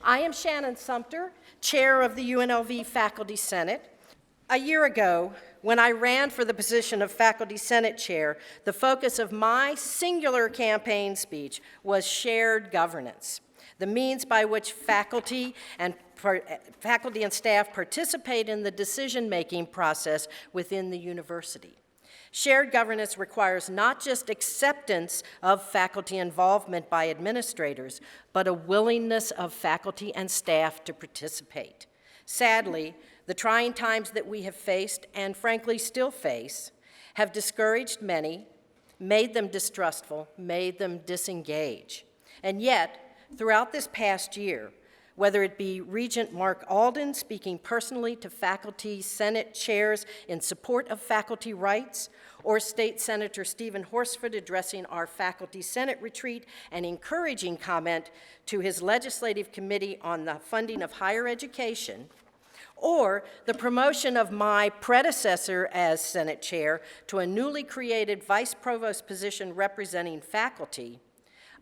I am Shannon Sumter, chair of the UNLV Faculty Senate. A year ago, when I ran for the position of Faculty Senate Chair, the focus of my singular campaign speech was shared governance, the means by which faculty and staff participate in the decision-making process within the university. Shared governance requires not just acceptance of faculty involvement by administrators, but a willingness of faculty and staff to participate. Sadly, the trying times that we have faced, and frankly still face, have discouraged many, made them distrustful, made them disengage. And yet, throughout this past year, whether it be Regent Mark Alden speaking personally to faculty senate chairs in support of faculty rights, or State Senator Stephen Horsford addressing our faculty senate retreat and encouraging comment to his legislative committee on the funding of higher education, or the promotion of my predecessor as Senate Chair to a newly created Vice Provost position representing faculty,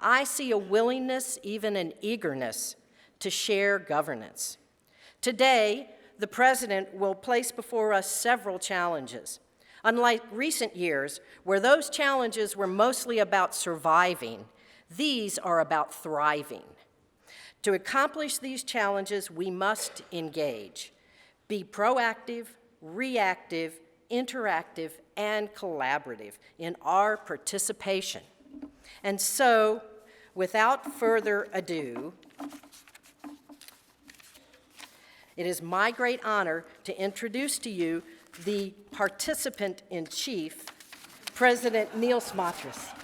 I see a willingness, even an eagerness, to share governance. Today, the President will place before us several challenges. Unlike recent years, where those challenges were mostly about surviving, these are about thriving. To accomplish these challenges, we must engage. Be proactive, reactive, interactive, and collaborative in our participation. And so, without further ado, it is my great honor to introduce to you the participant-in-chief, President Neal Smatresk.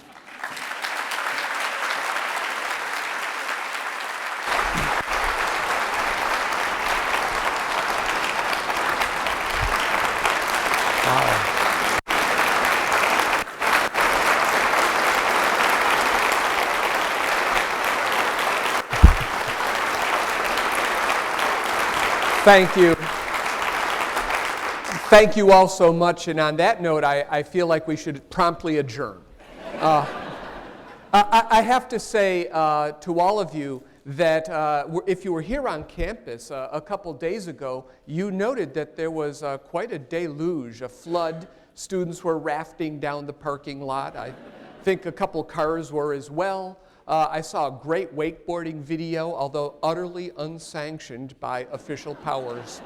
Thank you. Thank you all so much. And on that note, I feel like we should promptly adjourn. I have to say to all of you that if you were here on campus a couple days ago, you noted that there was quite a deluge, a flood. Students were rafting down the parking lot. I think a couple cars were as well. I saw a great wakeboarding video, although utterly unsanctioned by official powers.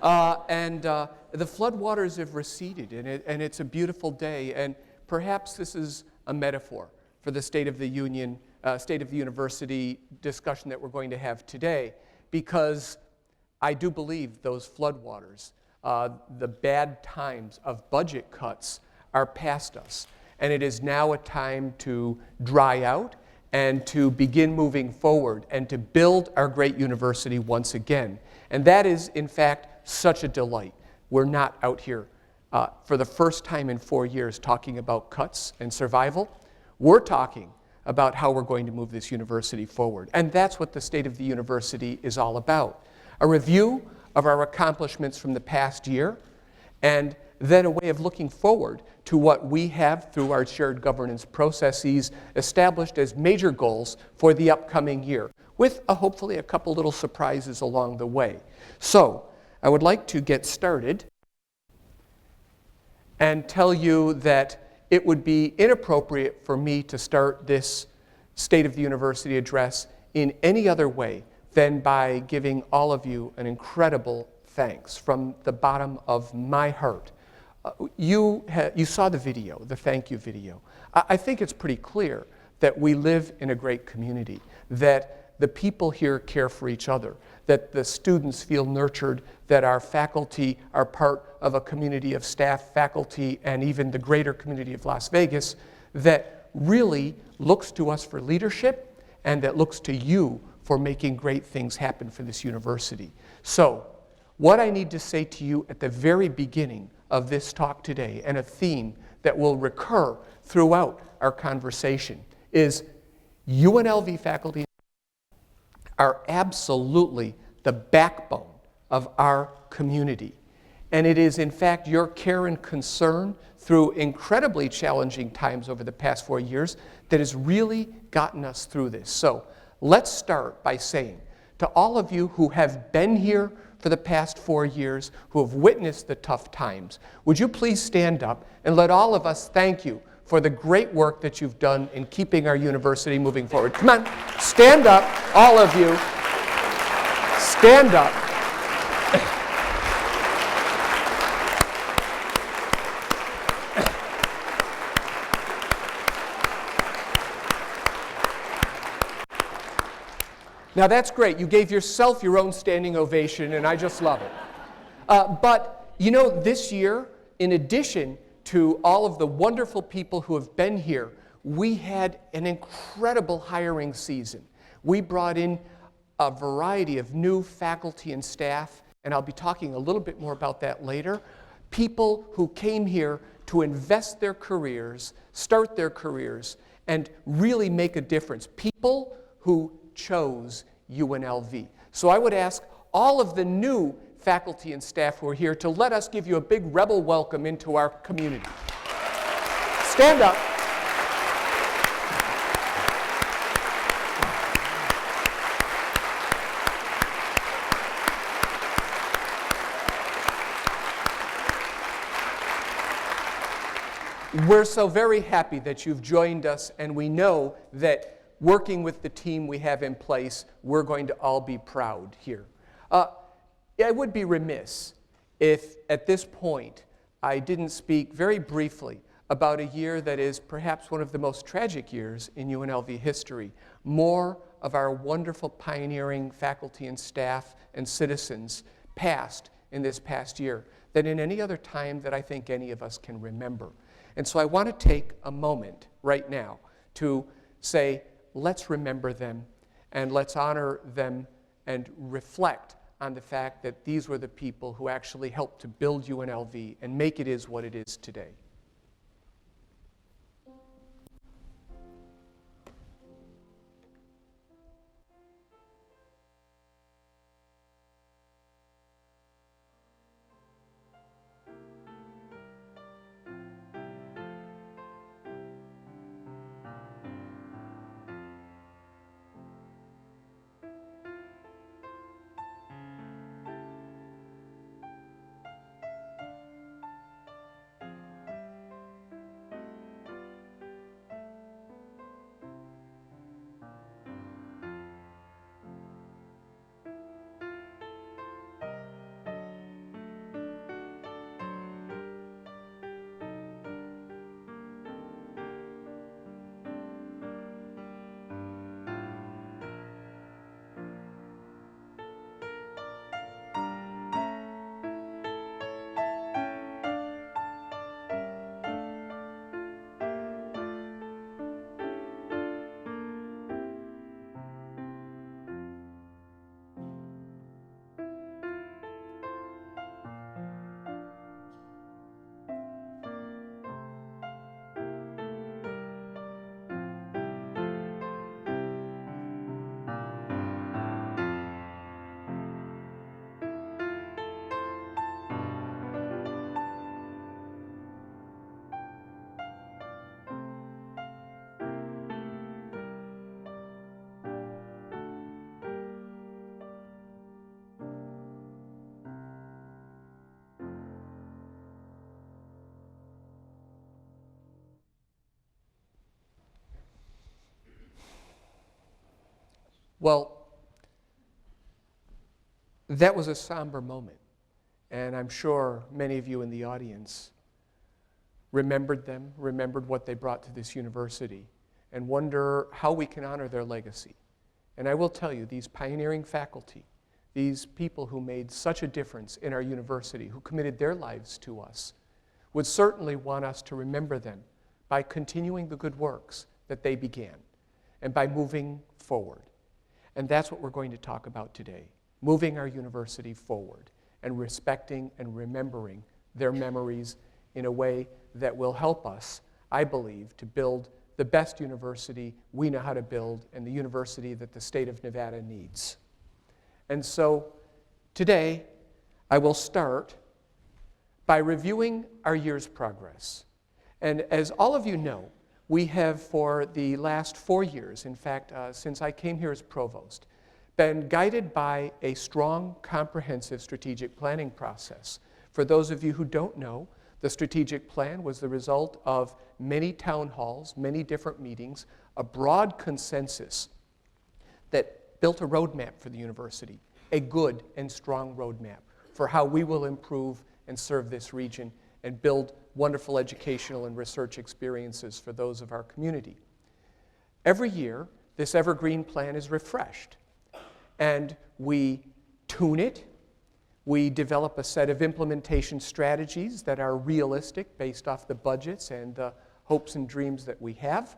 The floodwaters have receded, and it's a beautiful day. And perhaps this is a metaphor for the State of the Union, State of the University discussion that we're going to have today, because I do believe those floodwaters, the bad times of budget cuts, are past us. And it is now a time to dry out and to begin moving forward and to build our great university once again. And that is, in fact, such a delight. We're not out here for the first time in 4 years talking about cuts and survival. We're talking about how we're going to move this university forward. And that's what the State of the University is all about. A review of our accomplishments from the past year, and then a way of looking forward to what we have through our shared governance processes established as major goals for the upcoming year, with hopefully a couple little surprises along the way. So, I would like to get started and tell you that it would be inappropriate for me to start this State of the University address in any other way than by giving all of you an incredible thanks from the bottom of my heart. You saw the video, the thank you video. I think it's pretty clear that we live in a great community, that the people here care for each other, that the students feel nurtured, that our faculty are part of a community of staff, faculty, and even the greater community of Las Vegas that really looks to us for leadership and that looks to you for making great things happen for this university. So, what I need to say to you at the very beginning of this talk today, and a theme that will recur throughout our conversation, is UNLV faculty are absolutely the backbone of our community. And it is, in fact, your care and concern through incredibly challenging times over the past 4 years that has really gotten us through this. So let's start by saying to all of you who have been here for the past 4 years, who have witnessed the tough times, would you please stand up and let all of us thank you for the great work that you've done in keeping our university moving forward. Come on, stand up, all of you. Stand up. Now that's great. You gave yourself your own standing ovation, and I just love it. But, you know, this year, in addition to all of the wonderful people who have been here, we had an incredible hiring season. We brought in a variety of new faculty and staff, and I'll be talking a little bit more about that later. People who came here to invest their careers, start their careers, and really make a difference. People who chose UNLV. So I would ask all of the new faculty and staff who are here to let us give you a big rebel welcome into our community. Stand up. We're so very happy that you've joined us, and we know that working with the team we have in place, we're going to all be proud here. I would be remiss if at this point I didn't speak very briefly about a year that is perhaps one of the most tragic years in UNLV history. More of our wonderful pioneering faculty and staff and citizens passed in this past year than in any other time that I think any of us can remember. And so I want to take a moment right now to say, let's remember them, and let's honor them and reflect on the fact that these were the people who actually helped to build UNLV and make it is what it is today. Well, that was a somber moment, and I'm sure many of you in the audience remembered them, remembered what they brought to this university, and wonder how we can honor their legacy. And I will tell you, these pioneering faculty, these people who made such a difference in our university, who committed their lives to us, would certainly want us to remember them by continuing the good works that they began and by moving forward. And that's what we're going to talk about today, moving our university forward and respecting and remembering their memories in a way that will help us, I believe, to build the best university we know how to build and the university that the state of Nevada needs. And so today, I will start by reviewing our year's progress. And as all of you know, we have for the last 4 years, in fact, since I came here as provost, been guided by a strong, comprehensive strategic planning process. For those of you who don't know, the strategic plan was the result of many town halls, many different meetings, a broad consensus that built a roadmap for the university, a good and strong roadmap for how we will improve and serve this region and build wonderful educational and research experiences for those of our community. Every year, this evergreen plan is refreshed, and we tune it. We develop a set of implementation strategies that are realistic based off the budgets and the hopes and dreams that we have.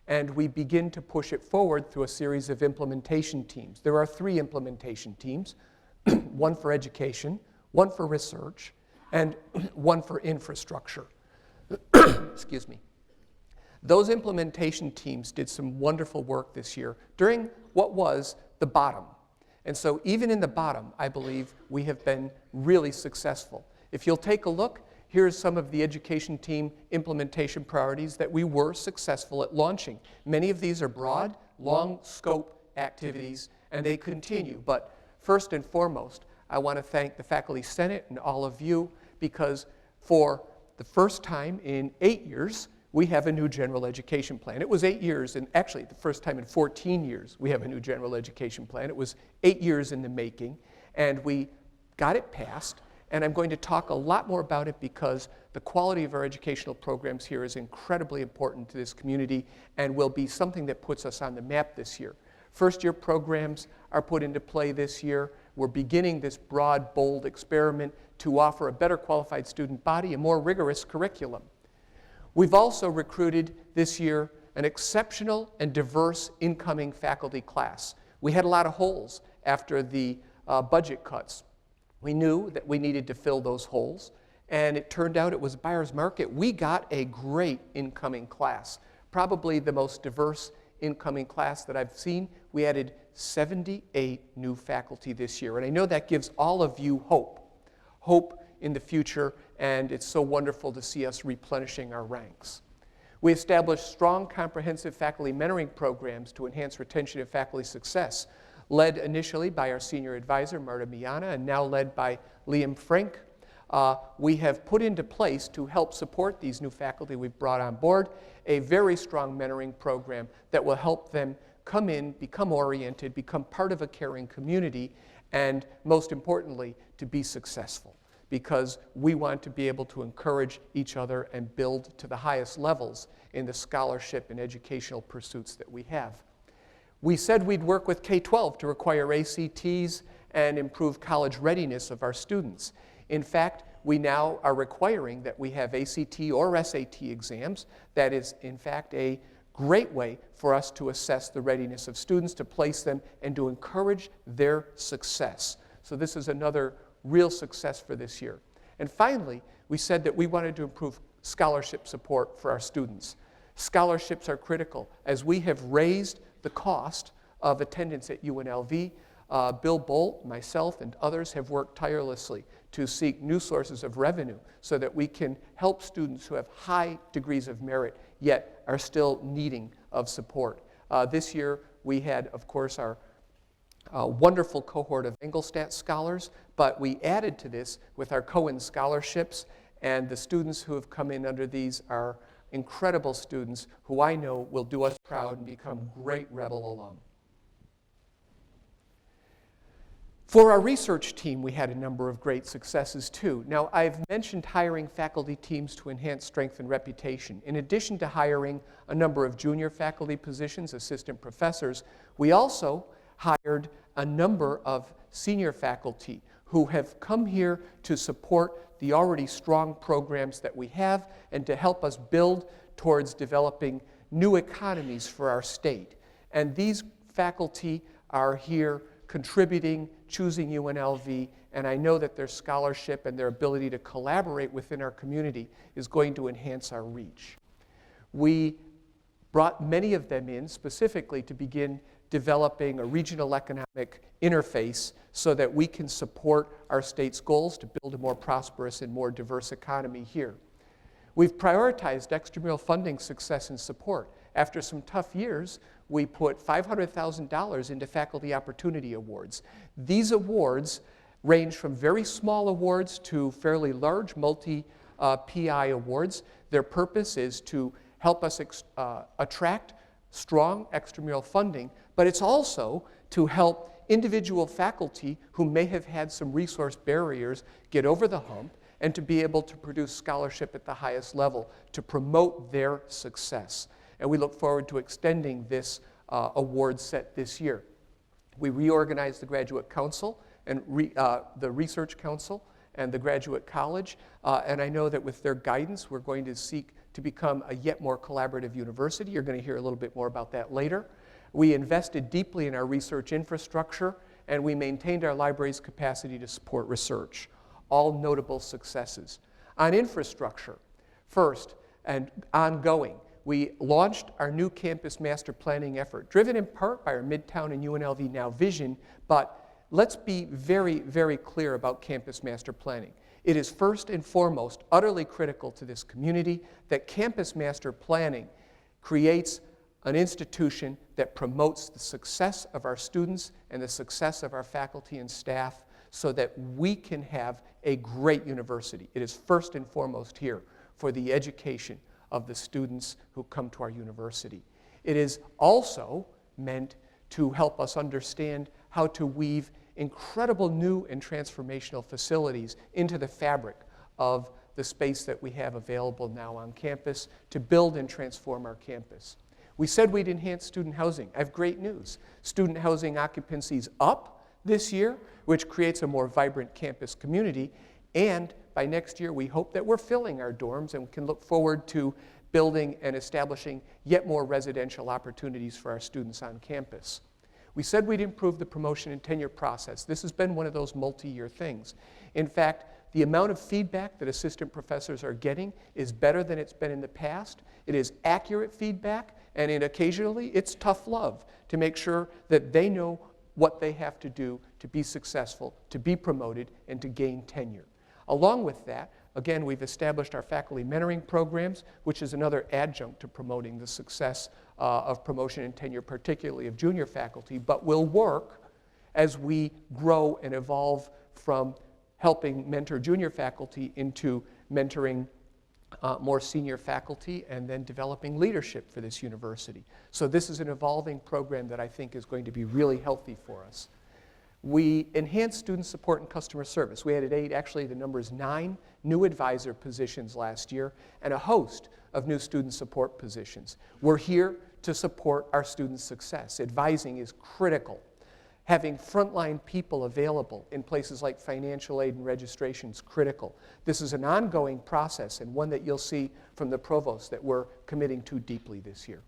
And we begin to push it forward through a series of implementation teams. There are 3 implementation teams, one for education, one for research, and one for infrastructure. Excuse me. Those implementation teams did some wonderful work this year during what was the bottom. And so even in the bottom, I believe we have been really successful. If you'll take a look, here's some of the education team implementation priorities that we were successful at launching. Many of these are broad, long scope activities, and they continue. But first and foremost, I want to thank the Faculty Senate and all of you, because for the first time in 8 years, we have a new general education plan. It was 8 years, and actually the first time in 14 years we have a new general education plan. It was 8 years in the making, and we got it passed. And I'm going to talk a lot more about it because the quality of our educational programs here is incredibly important to this community and will be something that puts us on the map this year. First-year programs are put into play this year. We're beginning this broad, bold experiment to offer a better qualified student body, a more rigorous curriculum. We've also recruited this year an exceptional and diverse incoming faculty class. We had a lot of holes after the budget cuts. We knew that we needed to fill those holes, and it turned out it was buyer's market. We got a great incoming class, probably the most diverse incoming class that I've seen. We added 78 new faculty this year, and I know that gives all of you hope in the future, and it's so wonderful to see us replenishing our ranks. We established strong, comprehensive faculty mentoring programs to enhance retention and faculty success, led initially by our senior advisor, Marta Miana, and now led by Liam Frank. We have put into place, to help support these new faculty we've brought on board, a very strong mentoring program that will help them come in, become oriented, become part of a caring community, and most importantly, to be successful, because we want to be able to encourage each other and build to the highest levels in the scholarship and educational pursuits that we have. We said we'd work with K-12 to require ACTs and improve college readiness of our students. In fact, we now are requiring that we have ACT or SAT exams. That is, in fact, a great way for us to assess the readiness of students, to place them, and to encourage their success. So this is another real success for this year. And finally, we said that we wanted to improve scholarship support for our students. Scholarships are critical. As we have raised the cost of attendance at UNLV, Bill Bolt, myself, and others have worked tirelessly to seek new sources of revenue so that we can help students who have high degrees of merit yet are still needing of support. This year we had, of course, our wonderful cohort of Engelstadt scholars, but we added to this with our Cohen scholarships, and the students who have come in under these are incredible students who I know will do us proud and become great Rebel alum. For our research team, we had a number of great successes too. Now, I've mentioned hiring faculty teams to enhance strength and reputation. In addition to hiring a number of junior faculty positions, assistant professors, we also hired a number of senior faculty who have come here to support the already strong programs that we have and to help us build towards developing new economies for our state. And these faculty are here contributing, choosing UNLV, and I know that their scholarship and their ability to collaborate within our community is going to enhance our reach. We brought many of them in specifically to begin developing a regional economic interface so that we can support our state's goals to build a more prosperous and more diverse economy here. We've prioritized extramural funding success and support. after some tough years, we put $500,000 into Faculty Opportunity Awards. These awards range from very small awards to fairly large multi-PI awards. Their purpose is to help us attract strong extramural funding, but it's also to help individual faculty who may have had some resource barriers get over the hump and to be able to produce scholarship at the highest level to promote their success. And we look forward to extending this award set this year. We reorganized the Graduate Council and the Research Council and the Graduate College, and I know that with their guidance, we're going to seek to become a yet more collaborative university. You're going to hear a little bit more about that later. We invested deeply in our research infrastructure, and we maintained our library's capacity to support research. All notable successes. On infrastructure, first and ongoing, we launched our new campus master planning effort, driven in part by our Midtown and UNLV Now vision, but let's be very, very clear about campus master planning. It is first and foremost utterly critical to this community that campus master planning creates an institution that promotes the success of our students and the success of our faculty and staff so that we can have a great university. It is first and foremost here for the education of the students who come to our university. It is also meant to help us understand how to weave incredible new and transformational facilities into the fabric of the space that we have available now on campus to build and transform our campus. We said we'd enhance student housing. I have great news. Student housing occupancy is up this year, which creates a more vibrant campus community, and by next year we hope that we're filling our dorms and can look forward to building and establishing yet more residential opportunities for our students on campus. We said we'd improve the promotion and tenure process. This has been one of those multi-year things. In fact, the amount of feedback that assistant professors are getting is better than it's been in the past. It is accurate feedback, and occasionally it's tough love to make sure that they know what they have to do to be successful, to be promoted, and to gain tenure. Along with that, again, we've established our faculty mentoring programs, which is another adjunct to promoting the success of promotion and tenure, particularly of junior faculty, but will work as we grow and evolve from helping mentor junior faculty into mentoring more senior faculty and then developing leadership for this university. So this is an evolving program that I think is going to be really healthy for us. We enhanced student support and customer service. We added 8, actually the number is 9, new advisor positions last year and a host of new student support positions. We're here to support our students' success. Advising is critical. Having frontline people available in places like financial aid and registration is critical. This is an ongoing process and one that you'll see from the provost that we're committing to deeply this year.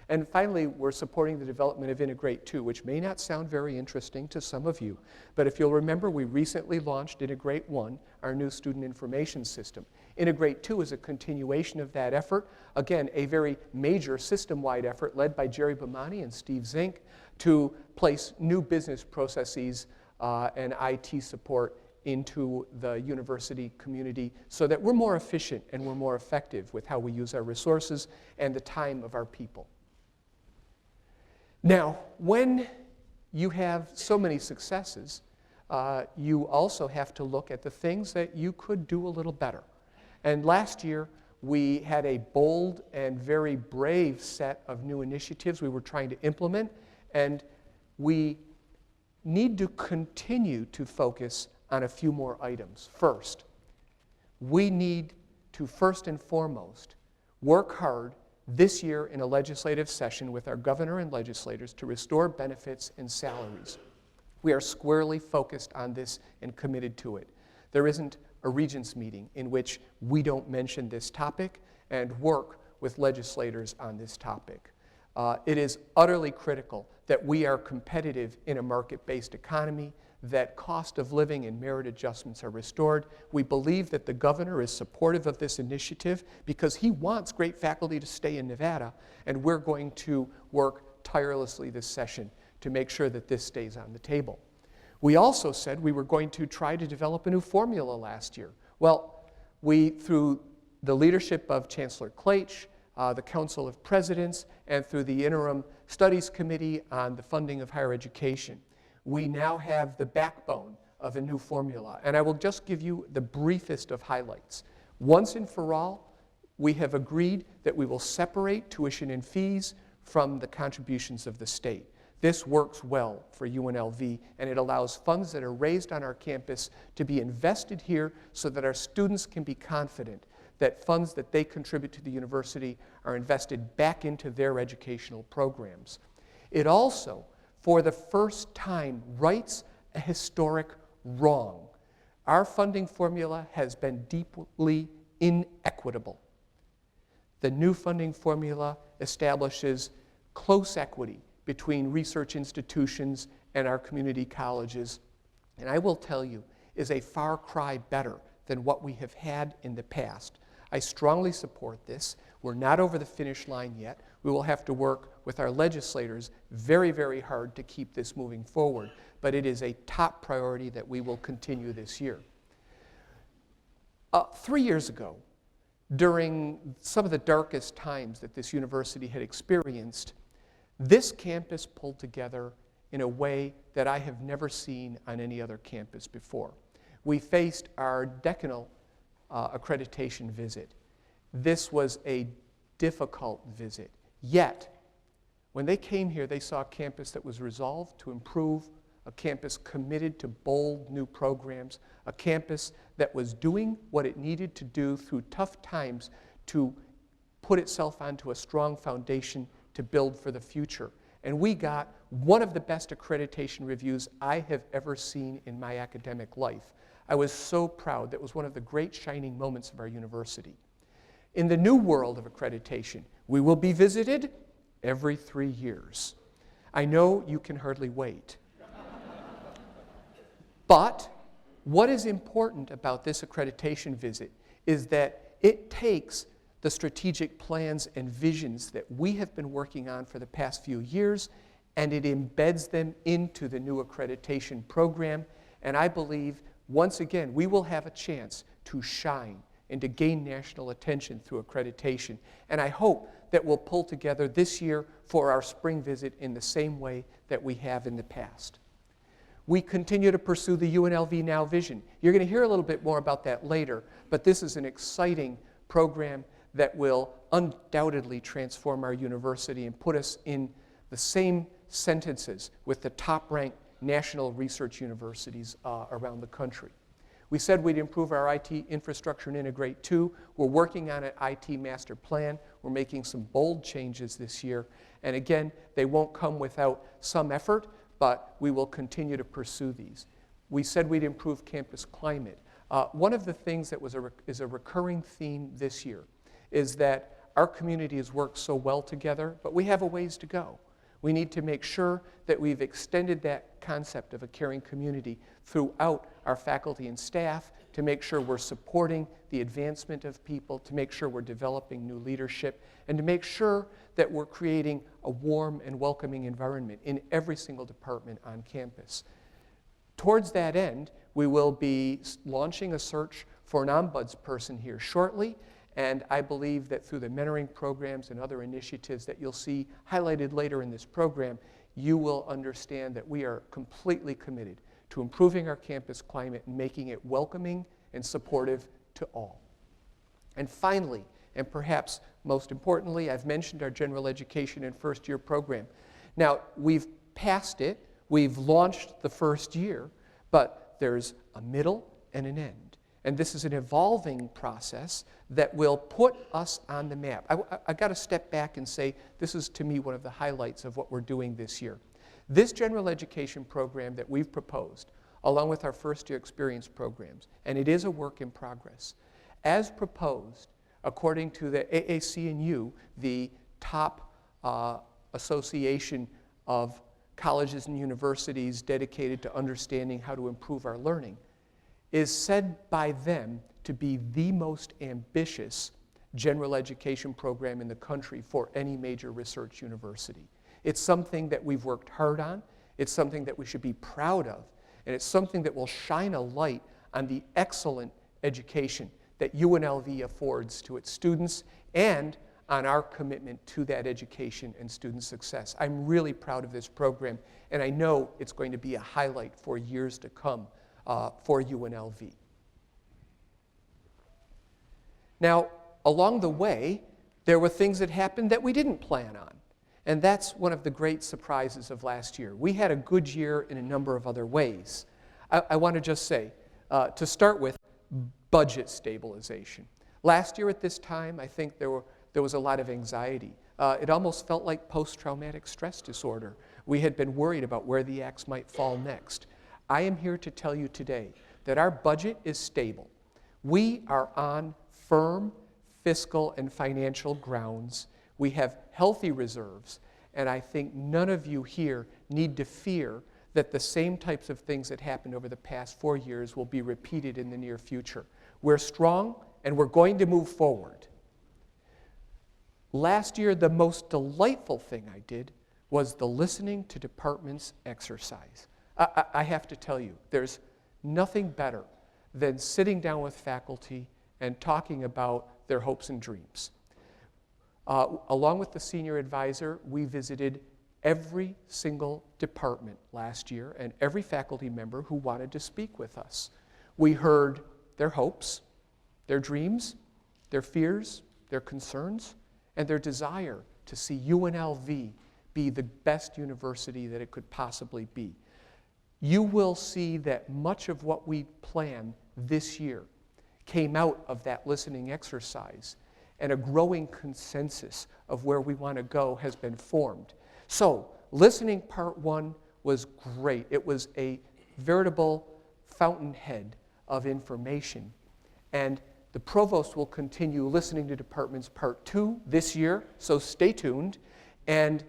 And finally, we're supporting the development of Integrate 2, which may not sound very interesting to some of you, but if you'll remember, we recently launched Integrate 1, our new student information system. Integrate 2 is a continuation of that effort. Again, a very major system-wide effort led by Jerry Bomani and Steve Zink to place new business processes and IT support into the university community so that we're more efficient and we're more effective with how we use our resources and the time of our people. Now, when you have so many successes, you also have to look at the things that you could do a little better. And last year, we had a bold and very brave set of new initiatives we were trying to implement, and we need to continue to focus on a few more items. First, we need to first and foremost work hard this year in a legislative session with our governor and legislators to restore benefits and salaries. We are squarely focused on this and committed to it. There isn't a regents meeting in which we don't mention this topic and work with legislators on this topic. It is utterly critical that we are competitive in a market-based economy, that cost of living and merit adjustments are restored. We believe that the governor is supportive of this initiative because he wants great faculty to stay in Nevada, and we're going to work tirelessly this session to make sure that this stays on the table. We also said we were going to try to develop a new formula last year. Well, we, through the leadership of Chancellor Klaich, the Council of Presidents, and through the Interim Studies Committee on the Funding of Higher Education. We now have the backbone of a new formula, and I will just give you the briefest of highlights. Once and for all, we have agreed that we will separate tuition and fees from the contributions of the state. This works well for UNLV, and it allows funds that are raised on our campus to be invested here so that our students can be confident that funds that they contribute to the university are invested back into their educational programs. It also, for the first time, rights a historic wrong. Our funding formula has been deeply inequitable. The new funding formula establishes close equity between research institutions and our community colleges, and I will tell you, is a far cry better than what we have had in the past. I strongly support this. We're not over the finish line yet. We will have to work with our legislators very, very hard to keep this moving forward, but it is a top priority that we will continue this year. 3 years ago, during some of the darkest times that this university had experienced, this campus pulled together in a way that I have never seen on any other campus before. We faced our decanal accreditation visit. This was a difficult visit. Yet, when they came here, they saw a campus that was resolved to improve, a campus committed to bold new programs, a campus that was doing what it needed to do through tough times to put itself onto a strong foundation to build for the future. And we got one of the best accreditation reviews I have ever seen in my academic life. I was so proud. That was one of the great shining moments of our university. In the new world of accreditation, we will be visited every 3 years. I know you can hardly wait. But what is important about this accreditation visit is that it takes the strategic plans and visions that we have been working on for the past few years, and it embeds them into the new accreditation program. And I believe, once again, we will have a chance to shine and to gain national attention through accreditation. And I hope that we'll pull together this year for our spring visit in the same way that we have in the past. We continue to pursue the UNLV Now vision. You're going to hear a little bit more about that later, but this is an exciting program that will undoubtedly transform our university and put us in the same sentences with the top-ranked national research universities around the country. We said we'd improve our IT infrastructure and integrate too. We're working on an IT master plan. We're making some bold changes this year. And again, they won't come without some effort, but we will continue to pursue these. We said we'd improve campus climate. One of the things that is a recurring theme this year is that our community has worked so well together, but we have a ways to go. We need to make sure that we've extended that concept of a caring community throughout our faculty and staff to make sure we're supporting the advancement of people, to make sure we're developing new leadership, and to make sure that we're creating a warm and welcoming environment in every single department on campus. Towards that end, we will be launching a search for an ombudsperson here shortly, and I believe that through the mentoring programs and other initiatives that you'll see highlighted later in this program, you will understand that we are completely committed to improving our campus climate and making it welcoming and supportive to all. And finally, and perhaps most importantly, I've mentioned our general education and first-year program. Now, we've passed it, we've launched the first year, but there's a middle and an end. And this is an evolving process that will put us on the map. I got to step back and say this is, to me, one of the highlights of what we're doing this year. This general education program that we've proposed, along with our first-year experience programs, and it is a work in progress, as proposed, according to the AAC&U, the top association of colleges and universities dedicated to understanding how to improve our learning, is said by them to be the most ambitious general education program in the country for any major research university. It's something that we've worked hard on, it's something that we should be proud of, and it's something that will shine a light on the excellent education that UNLV affords to its students and on our commitment to that education and student success. I'm really proud of this program, and I know it's going to be a highlight for years to come for UNLV. Now, along the way, there were things that happened that we didn't plan on. And that's one of the great surprises of last year. We had a good year in a number of other ways. I want to just say, to start with, budget stabilization. Last year at this time, I think there was a lot of anxiety. It almost felt like post-traumatic stress disorder. We had been worried about where the axe might fall next. I am here to tell you today that our budget is stable. We are on firm fiscal and financial grounds. We have healthy reserves, and I think none of you here need to fear that the same types of things that happened over the past 4 years will be repeated in the near future. We're strong, and we're going to move forward. Last year, the most delightful thing I did was the listening to departments exercise. I have to tell you, there's nothing better than sitting down with faculty and talking about their hopes and dreams. Along with the senior advisor, we visited every single department last year and every faculty member who wanted to speak with us. We heard their hopes, their dreams, their fears, their concerns, and their desire to see UNLV be the best university that it could possibly be. You will see that much of what we plan this year came out of that listening exercise, and a growing consensus of where we want to go has been formed. So, listening part 1 was great. It was a veritable fountainhead of information. And the provost will continue listening to departments part 2 this year, so stay tuned. And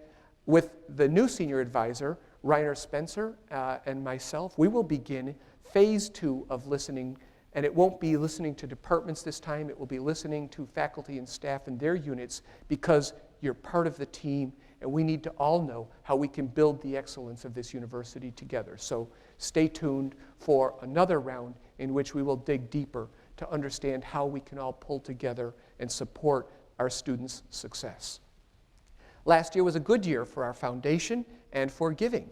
with the new senior advisor, Reiner Spencer, and myself, we will begin phase 2 of listening. And it won't be listening to departments this time, it will be listening to faculty and staff and their units, because you're part of the team and we need to all know how we can build the excellence of this university together. So stay tuned for another round in which we will dig deeper to understand how we can all pull together and support our students' success. Last year was a good year for our foundation and for giving.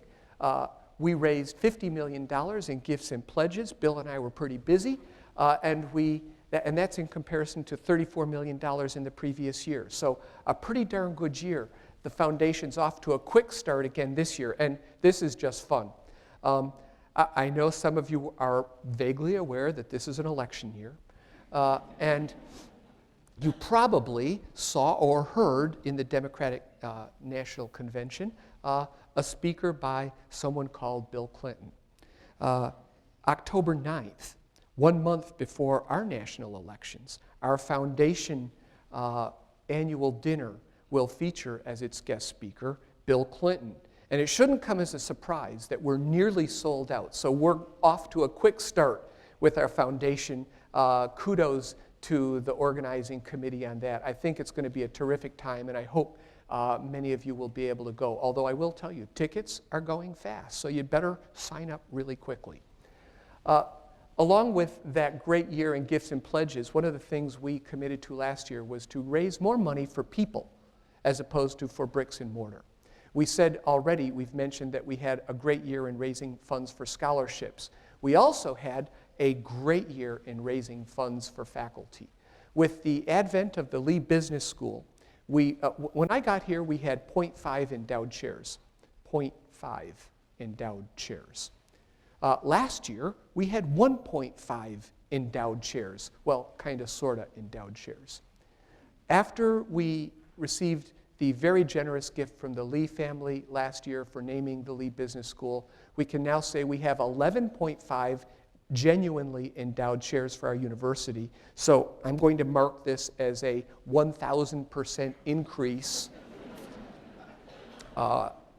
We raised $50 million in gifts and pledges. Bill and I were pretty busy, and that's in comparison to $34 million in the previous year. So a pretty darn good year. The foundation's off to a quick start again this year, and this is just fun. I know some of you are vaguely aware that this is an election year, and you probably saw or heard in the Democratic National Convention a speaker by someone called Bill Clinton. October 9th, 1 month before our national elections, our foundation annual dinner will feature as its guest speaker Bill Clinton. And it shouldn't come as a surprise that we're nearly sold out. So we're off to a quick start with our foundation. Kudos to the organizing committee on that. I think it's going to be a terrific time, and I hope many of you will be able to go. Although I will tell you, tickets are going fast, so you'd better sign up really quickly. Along with that great year in gifts and pledges, one of the things we committed to last year was to raise more money for people as opposed to for bricks and mortar. We said already, we've mentioned that we had a great year in raising funds for scholarships. We also had a great year in raising funds for faculty. With the advent of the Lee Business School, when I got here, we had 0.5 endowed chairs. 0.5 endowed chairs. Last year, we had 1.5 endowed chairs. Well, kind of, sort of endowed chairs. After we received the very generous gift from the Lee family last year for naming the Lee Business School, we can now say we have 11.5 genuinely endowed chairs for our university. So I'm going to mark this as a 1,000% increase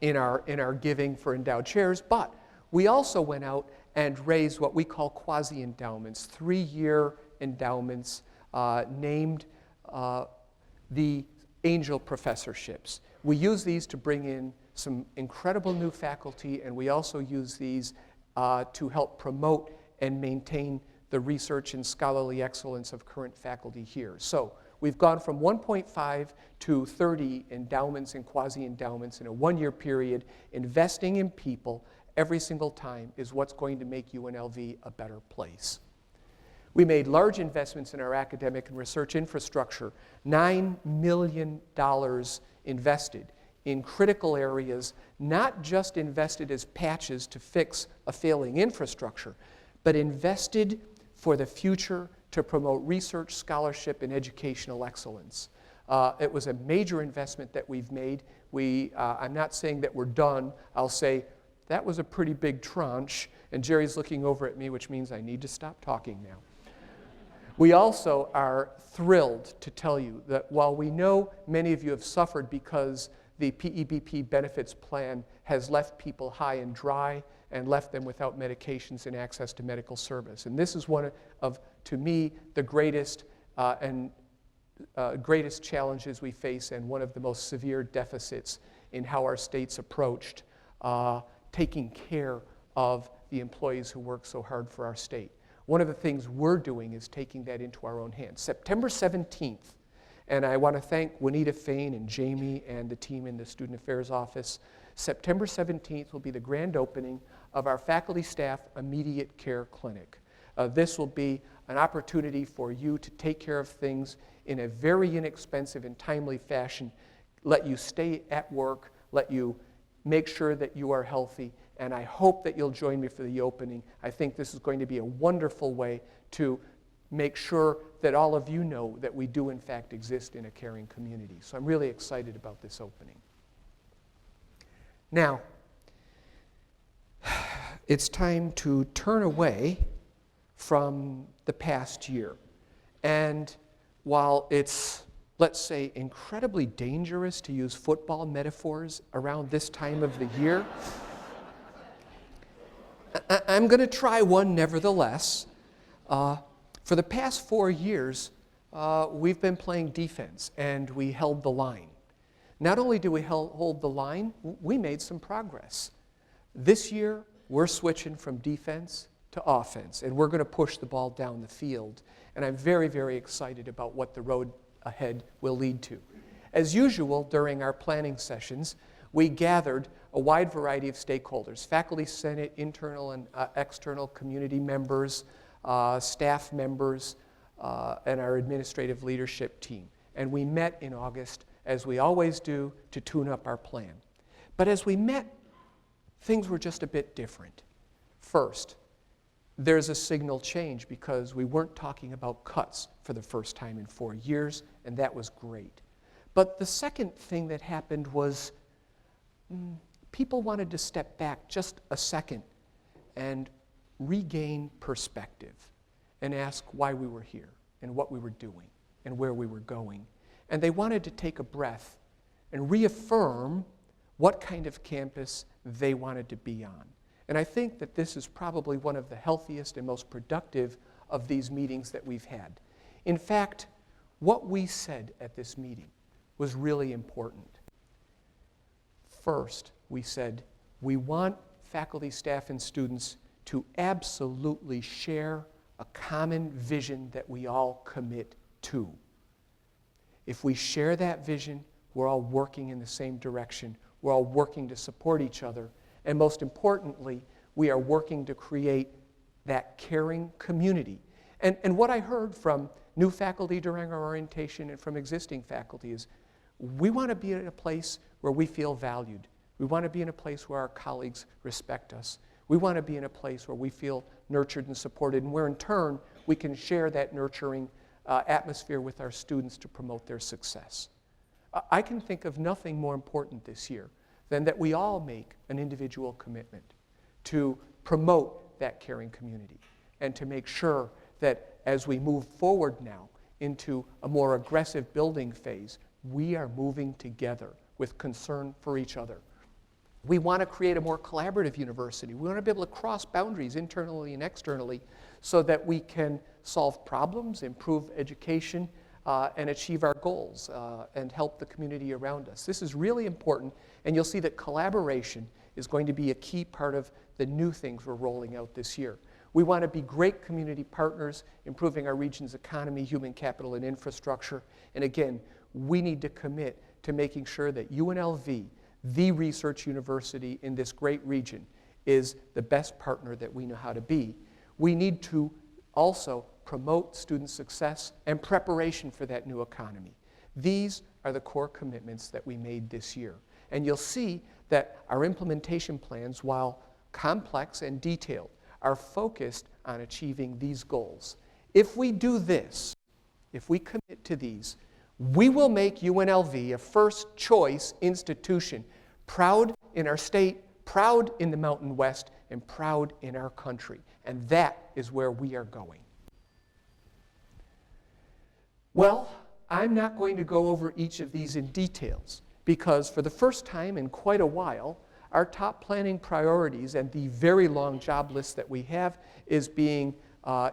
in our giving for endowed chairs. But we also went out and raised what we call quasi-endowments, 3-year endowments named the angel professorships. We use these to bring in some incredible new faculty, and we also use these to help promote and maintain the research and scholarly excellence of current faculty here. So We've gone from 1.5 to 30 endowments and quasi-endowments in a one-year period. Investing in people every single time is what's going to make UNLV a better place. We made large investments in our academic and research infrastructure, $9 million invested in critical areas, not just invested as patches to fix a failing infrastructure, but invested for the future to promote research, scholarship, and educational excellence. It was a major investment that we've made. I'm not saying that we're done. I'll say that was a pretty big tranche, and Jerry's looking over at me, which means I need to stop talking now. We also are thrilled to tell you that while we know many of you have suffered because the PEBP benefits plan has left people high and dry and left them without medications and access to medical service. And this is one of, to me, the greatest greatest challenges we face and one of the most severe deficits in how our state's approached taking care of the employees who work so hard for our state. One of the things we're doing is taking that into our own hands. September 17th, and I want to thank Juanita Fain and Jamie and the team in the Student Affairs Office. September 17th will be the grand opening of our faculty staff immediate care clinic. This will be an opportunity for you to take care of things in a very inexpensive and timely fashion, let you stay at work, let you make sure that you are healthy, and I hope that you'll join me for the opening. I think this is going to be a wonderful way to make sure that all of you know that we do in fact exist in a caring community. So I'm really excited about this opening. Now, it's time to turn away from the past year. And while it's, let's say, incredibly dangerous to use football metaphors around this time of the year, I'm going to try one nevertheless. For the past 4 years, we've been playing defense, and we held the line. Not only do we hold the line, we made some progress. This year, we're switching from defense to offense, and we're going to push the ball down the field. And I'm very, very excited about what the road ahead will lead to. As usual, during our planning sessions, we gathered a wide variety of stakeholders, faculty, senate, internal and external community members, staff members, and our administrative leadership team. And we met in August, as we always do, to tune up our plan. But as we met, things were just a bit different. First, there's a signal change because we weren't talking about cuts for the first time in 4 years, and that was great. But the second thing that happened was people wanted to step back just a second and regain perspective and ask why we were here and what we were doing and where we were going. And they wanted to take a breath and reaffirm what kind of campus they wanted to be on. And I think that this is probably one of the healthiest and most productive of these meetings that we've had. In fact, what we said at this meeting was really important. First, we said, we want faculty, staff, and students to absolutely share a common vision that we all commit to. If we share that vision, we're all working in the same direction. We're all working to support each other. And most importantly, we are working to create that caring community. And what I heard from new faculty during our orientation and from existing faculty is, we want to be in a place where we feel valued. We want to be in a place where our colleagues respect us. We want to be in a place where we feel nurtured and supported, and where in turn we can share that nurturing atmosphere with our students to promote their success. I can think of nothing more important this year than that we all make an individual commitment to promote that caring community and to make sure that as we move forward now into a more aggressive building phase, we are moving together with concern for each other. We want to create a more collaborative university. We want to be able to cross boundaries internally and externally so that we can solve problems, improve education, and achieve our goals and help the community around us. This is really important, and you'll see that collaboration is going to be a key part of the new things we're rolling out this year. We want to be great community partners, improving our region's economy, human capital, and infrastructure. And again, we need to commit to making sure that UNLV, the research university in this great region, is the best partner that we know how to be. We need to also promote student success and preparation for that new economy. These are the core commitments that we made this year. And you'll see that our implementation plans, while complex and detailed, are focused on achieving these goals. If we do this, if we commit to these, we will make UNLV a first choice institution, proud in our state, proud in the Mountain West, and proud in our country. And that is where we are going. Well, I'm not going to go over each of these in details because for the first time in quite a while, our top planning priorities and the very long job list that we have is being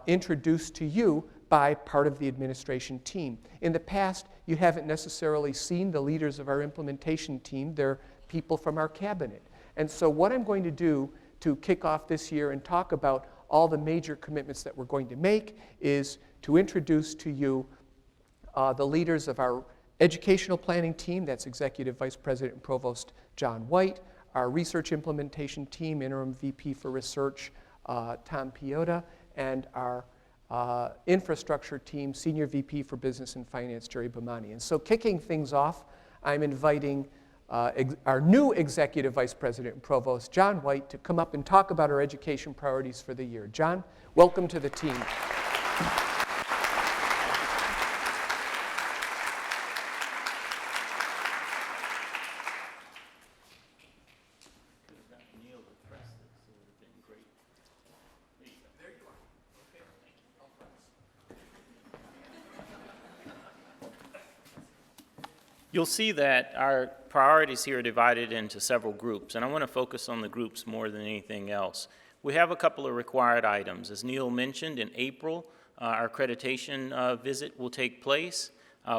introduced to you by part of the administration team. In the past, you haven't necessarily seen the leaders of our implementation team. They're people from our cabinet. And so what I'm going to do to kick off this year and talk about all the major commitments that we're going to make is to introduce to you the leaders of our educational planning team, that's Executive Vice President and Provost John White, our research implementation team, Interim VP for Research, Tom Piota, and our infrastructure team, Senior VP for Business and Finance, Jerry Bomani. And so kicking things off, I'm inviting our new Executive Vice President and Provost, John White, to come up and talk about our education priorities for the year. John, welcome to the team. You'll see that our priorities here are divided into several groups, and I want to focus on the groups more than anything else. We have a couple of required items. As Neal mentioned, in April, our accreditation visit will take place.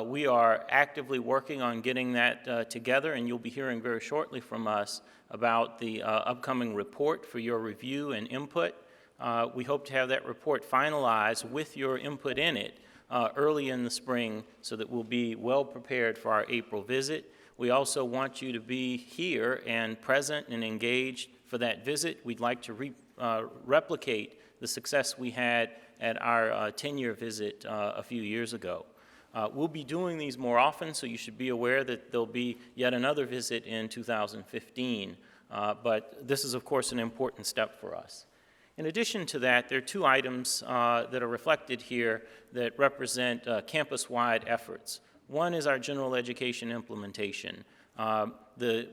We are actively working on getting that together, and you'll be hearing very shortly from us about the upcoming report for your review and input. We hope to have that report finalized with your input in it early in the spring so that we'll be well prepared for our April visit. We also want you to be here and present and engaged for that visit. We'd like to replicate the success we had at our 10-year visit a few years ago. We'll be doing these more often, so you should be aware that there'll be yet another visit in 2015. But this is, of course, an important step for us. In addition to that, there are two items that are reflected here that represent campus-wide efforts. One is our general education implementation. The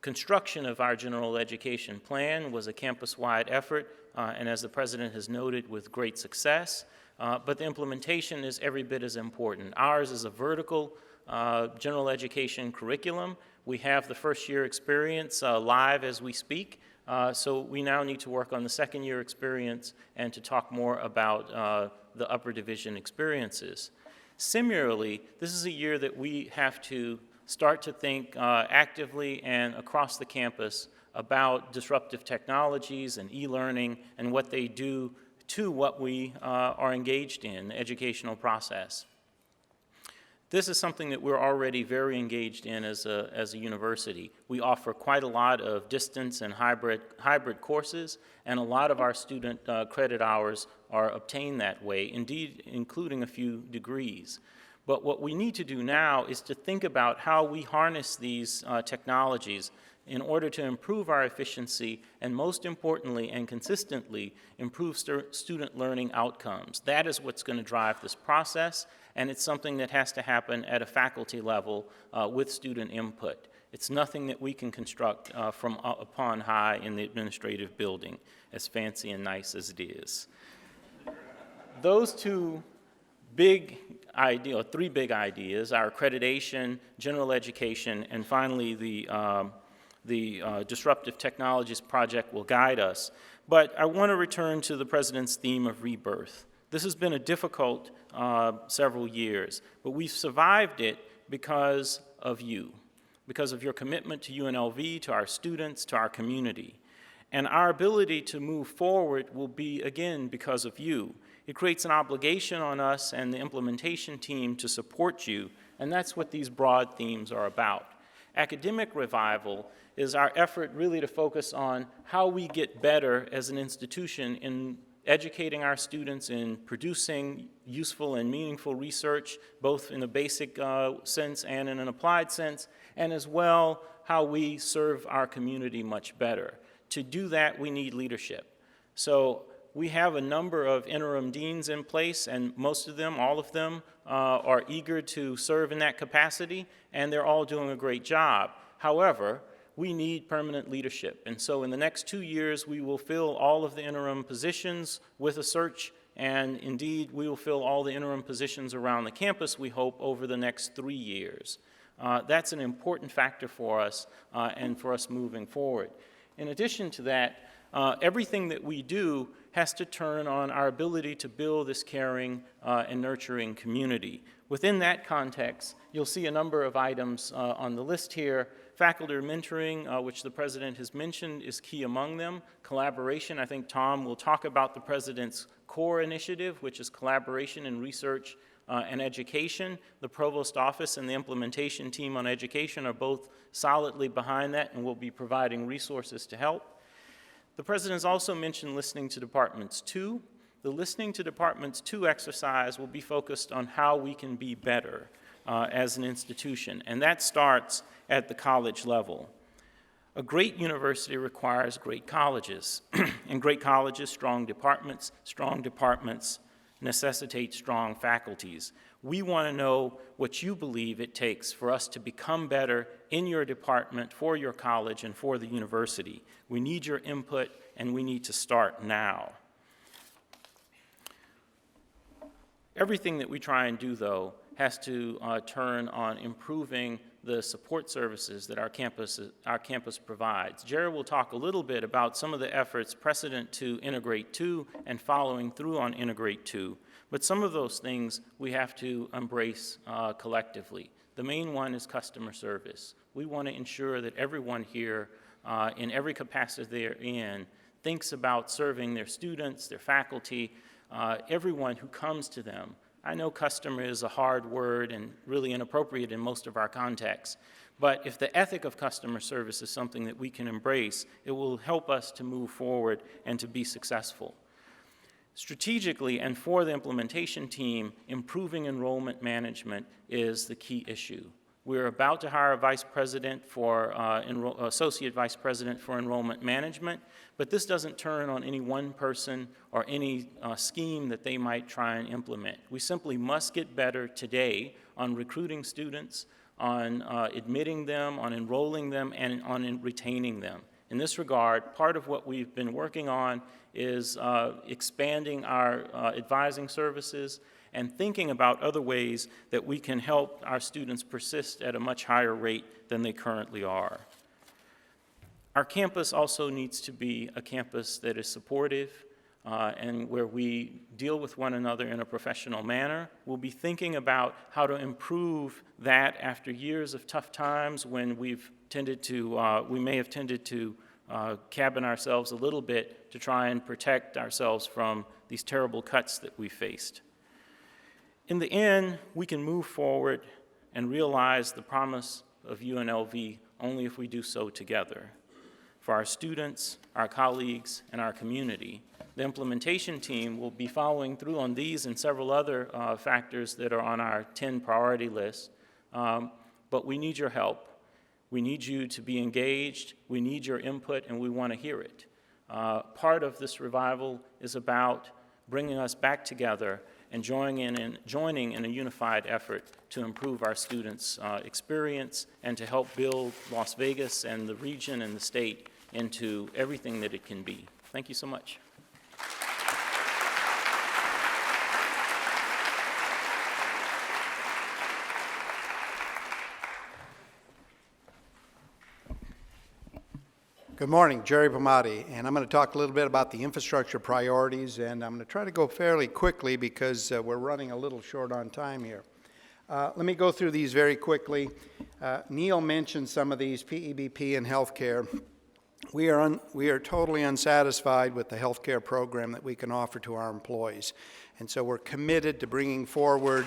construction of our general education plan was a campus-wide effort, and as the President has noted, with great success. But the implementation is every bit as important. Ours is a vertical general education curriculum. We have the first-year experience live as we speak. So we now need to work on the second-year experience and to talk more about the upper division experiences. Similarly, this is a year that we have to start to think actively and across the campus about disruptive technologies and e-learning and what they do to what we are engaged in, the educational process. This is something that we're already very engaged in as a university. We offer quite a lot of distance and hybrid courses, and a lot of our student credit hours are obtained that way, indeed including a few degrees. But what we need to do now is to think about how we harness these technologies in order to improve our efficiency and, most importantly and consistently, improve student learning outcomes. That is what's going to drive this process, and it's something that has to happen at a faculty level with student input. It's nothing that we can construct from upon high in the administrative building, as fancy and nice as it is. Those two big ideas, three big ideas, our accreditation, general education, and finally the Disruptive Technologies Project will guide us. But I want to return to the President's theme of rebirth. This has been a difficult several years, but we've survived it because of you, because of your commitment to UNLV, to our students, to our community. And our ability to move forward will be, again, because of you. It creates an obligation on us and the implementation team to support you, and that's what these broad themes are about. Academic revival is our effort really to focus on how we get better as an institution in educating our students, in producing useful and meaningful research, both in a basic sense and in an applied sense, and as well how we serve our community much better. To do that, we need leadership. So we have a number of interim deans in place, and most of them, all of them, are eager to serve in that capacity, and they're all doing a great job. However, we need permanent leadership, and so in the next 2 years, we will fill all of the interim positions with a search, and indeed, we will fill all the interim positions around the campus, we hope, over the next 3 years. That's an important factor for us and for us moving forward. In addition to that, everything that we do has to turn on our ability to build this caring and nurturing community. Within that context, you'll see a number of items on the list here. Faculty mentoring, which the President has mentioned, is key among them. Collaboration, I think Tom will talk about the President's core initiative, which is collaboration in research and education. The Provost Office and the implementation team on education are both solidly behind that and will be providing resources to help. The President's also mentioned listening to departments too. The listening to departments too exercise will be focused on how we can be better as an institution, and that starts at the college level. A great university requires great colleges, and great colleges, strong departments necessitate strong faculties. We want to know what you believe it takes for us to become better in your department, for your college, and for the university. We need your input, and we need to start now. Everything that we try and do, though, has to turn on improving the support services that our campus provides. Jerry will talk a little bit about some of the efforts precedent to Integrate 2 and following through on Integrate 2, but some of those things we have to embrace collectively. The main one is customer service. We want to ensure that everyone here, in every capacity they're in, thinks about serving their students, their faculty, everyone who comes to them. I know customer is a hard word and really inappropriate in most of our contexts, but if the ethic of customer service is something that we can embrace, it will help us to move forward and to be successful. Strategically and for the implementation team, improving enrollment management is the key issue. We're about to hire a vice president for associate vice president for enrollment management, but this doesn't turn on any one person or any scheme that they might try and implement. We simply must get better today on recruiting students, on admitting them, on enrolling them, and on retaining them. In this regard, part of what we've been working on is expanding our advising services and thinking about other ways that we can help our students persist at a much higher rate than they currently are. Our campus also needs to be a campus that is supportive and where we deal with one another in a professional manner. We'll be thinking about how to improve that after years of tough times when we may have tended to cabin ourselves a little bit to try and protect ourselves from these terrible cuts that we faced. In the end, we can move forward and realize the promise of UNLV only if we do so together. For our students, our colleagues, and our community, the implementation team will be following through on these and several other factors that are on our 10 priority list, but we need your help. We need you to be engaged, we need your input, and we want to hear it. Part of this revival is about bringing us back together and joining in a unified effort to improve our students' experience and to help build Las Vegas and the region and the state into everything that it can be. Thank you so much. Good morning, Jerry Pomati, and I'm going to talk a little bit about the infrastructure priorities, and I'm going to try to go fairly quickly because we're running a little short on time here. Let me go through these very quickly. Neal mentioned some of these, PEBP and healthcare. We are totally unsatisfied with the health care program that we can offer to our employees. And so we're committed to bringing forward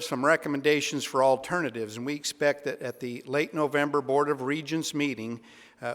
some recommendations for alternatives, and we expect that at the late November Board of Regents meeting,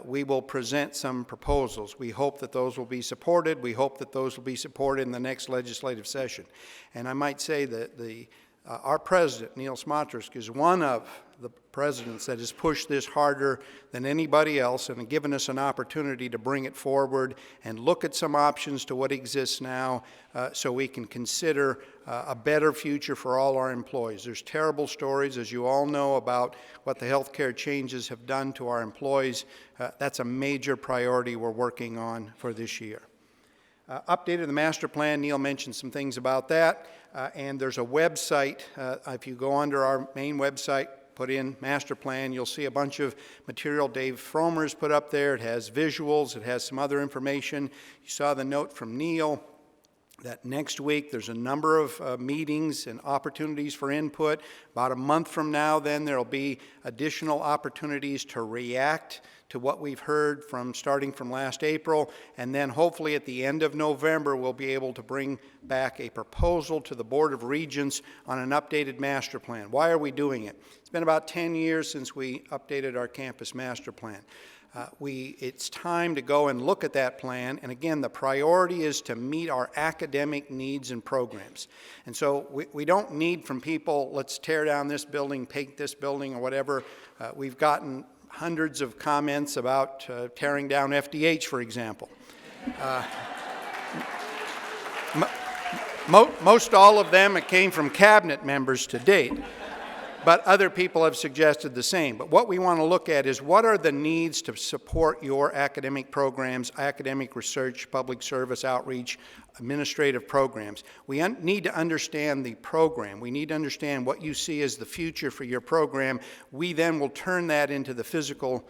we will present some proposals. We hope that those will be supported. We hope that those will be supported in the next legislative session. And I might say that our president, Neal Smatresk, is one of the presidents that has pushed this harder than anybody else and given us an opportunity to bring it forward and look at some options to what exists now so we can consider a better future for all our employees. There's terrible stories, as you all know, about what the health care changes have done to our employees. That's a major priority we're working on for this year. Updated the master plan. Neal mentioned some things about that. And there's a website. If you go under our main website, put in master plan, you'll see a bunch of material Dave Fromer's put up there. It has visuals. It has some other information. You saw the note from Neal that next week there's a number of meetings and opportunities for input. About a month from now, then, there'll be additional opportunities to react to what we've heard starting from last April, and then hopefully at the end of November we'll be able to bring back a proposal to the Board of Regents on an updated master plan. Why are we doing it? It's been about 10 years since we updated our campus master plan. It's time to go and look at that plan, and again, the priority is to meet our academic needs and programs. And so we don't need from people, let's tear down this building, paint this building, or whatever. We've gotten hundreds of comments about tearing down FDH, for example. Most all of them, it came from cabinet members to date. But other people have suggested the same. But what we want to look at is what are the needs to support your academic programs, academic research, public service, outreach, administrative programs. We need to understand the program. We need to understand what you see as the future for your program. We then will turn that into the physical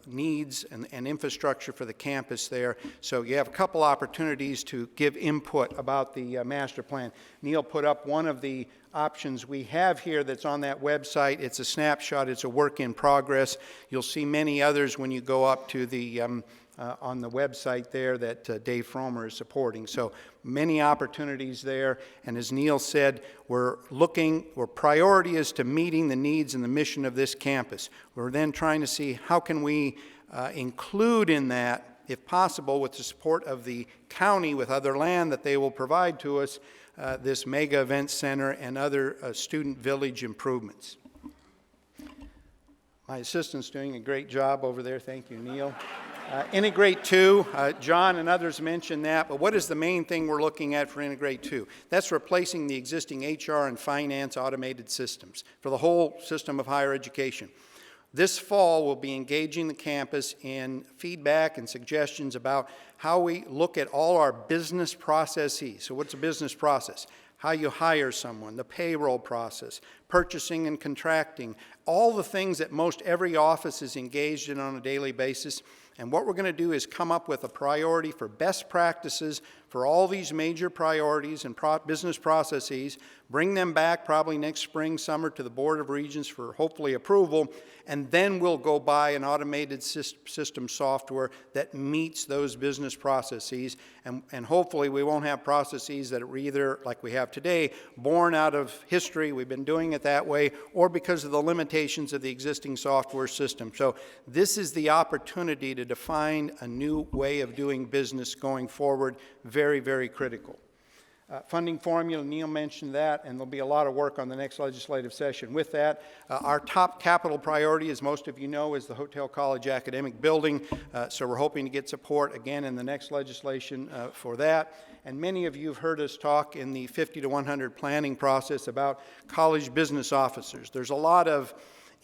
needs and infrastructure for the campus there. So you have a couple opportunities to give input about the master plan. Neal put up one of the options we have here that's on that website. It's a snapshot. It's a work in progress. You'll see many others when you go up to the on the website there that Dave Fromer is supporting. So many opportunities there. And as Neal said, our priority is to meeting the needs and the mission of this campus. We're then trying to see how can we include in that, if possible, with the support of the county with other land that they will provide to us, this mega event center and other student village improvements. My assistant's doing a great job over there. Thank you, Neal. Integrate 2, John and others mentioned that, but what is the main thing we're looking at for Integrate 2? That's replacing the existing HR and finance automated systems for the whole system of higher education. This fall, we'll be engaging the campus in feedback and suggestions about how we look at all our business processes. So what's a business process? How you hire someone, the payroll process, purchasing and contracting, all the things that most every office is engaged in on a daily basis. And what we're going to do is come up with a priority for best practices for all these major priorities and business processes, bring them back probably next spring, summer to the Board of Regents for hopefully approval, and then we'll go buy an automated system software that meets those business processes, and hopefully we won't have processes that are either, like we have today, born out of history, we've been doing it that way, or because of the limitations of the existing software system. So this is the opportunity to define a new way of doing business going forward, very, very critical. Funding formula, Neal mentioned that, and there'll be a lot of work on the next legislative session with that. Our top capital priority, as most of you know, is the Hotel College Academic Building, so we're hoping to get support again in the next legislation for that. And many of you have heard us talk in the 50 to 100 planning process about college business officers. There's a lot of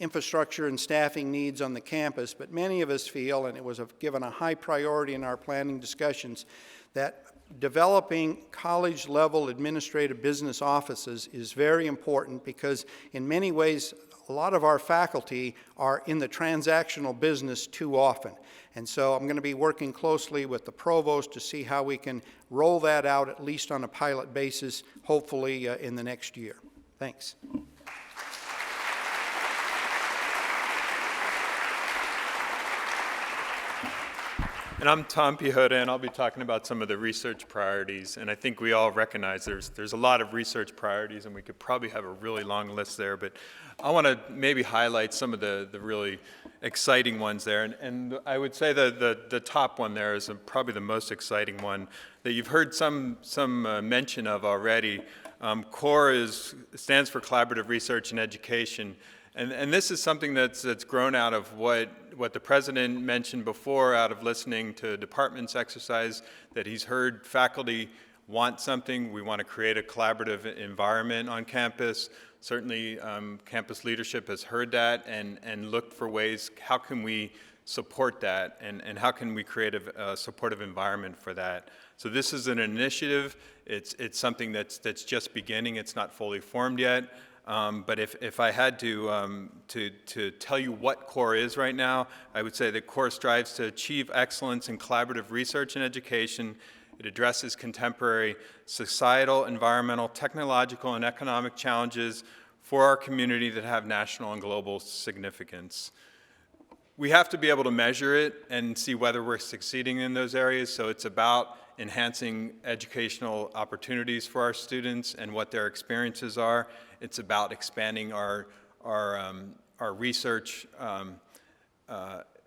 infrastructure and staffing needs on the campus, but many of us feel, and it was given a high priority in our planning discussions, that developing college-level administrative business offices is very important because in many ways a lot of our faculty are in the transactional business too often. And so I'm going to be working closely with the provost to see how we can roll that out at least on a pilot basis, hopefully in the next year. Thanks. And I'm Tom Pihota, and I'll be talking about some of the research priorities. And I think we all recognize there's a lot of research priorities, and we could probably have a really long list there. But I want to maybe highlight some of the really exciting ones there. And I would say the top one there is probably the most exciting one that you've heard some mention of already. CORE stands for Collaborative Research and Education. And this is something that's grown out of what the president mentioned before, out of listening to departments exercise, that he's heard faculty want something. We want to create a collaborative environment on campus. Certainly, campus leadership has heard that and looked for ways, how can we support that, and how can we create a supportive environment for that. So this is an initiative. It's something that's just beginning. It's not fully formed yet. But if I had to tell you what CORE is right now, I would say that CORE strives to achieve excellence in collaborative research and education. It addresses contemporary societal, environmental, technological, and economic challenges for our community that have national and global significance. We have to be able to measure it and see whether we're succeeding in those areas, so it's about enhancing educational opportunities for our students and what their experiences are. It's about expanding our research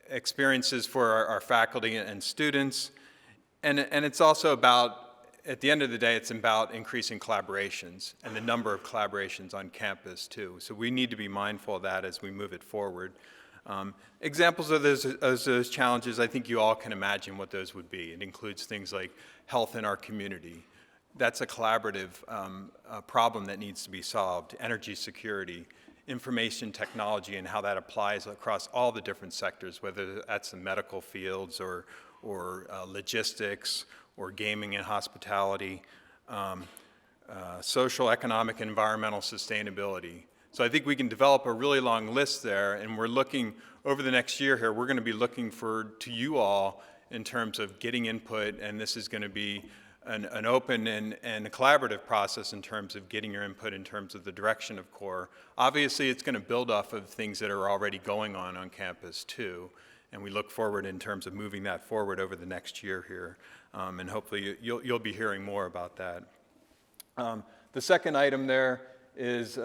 experiences for our faculty and students. And it's also about, at the end of the day, it's about increasing collaborations and the number of collaborations on campus too. So we need to be mindful of that as we move it forward. Examples of those challenges, I think you all can imagine what those would be. It includes things like health in our community. That's a collaborative problem that needs to be solved. Energy security, information technology, and how that applies across all the different sectors, whether that's the medical fields or logistics or gaming and hospitality, social, economic, and environmental sustainability. So I think we can develop a really long list there, and we're looking, over the next year here, we're going to be looking to you all in terms of getting input, and this is going to be an open and a collaborative process in terms of getting your input in terms of the direction of CORE. Obviously, it's going to build off of things that are already going on campus too, and we look forward in terms of moving that forward over the next year here, and hopefully you'll be hearing more about that. The second item there is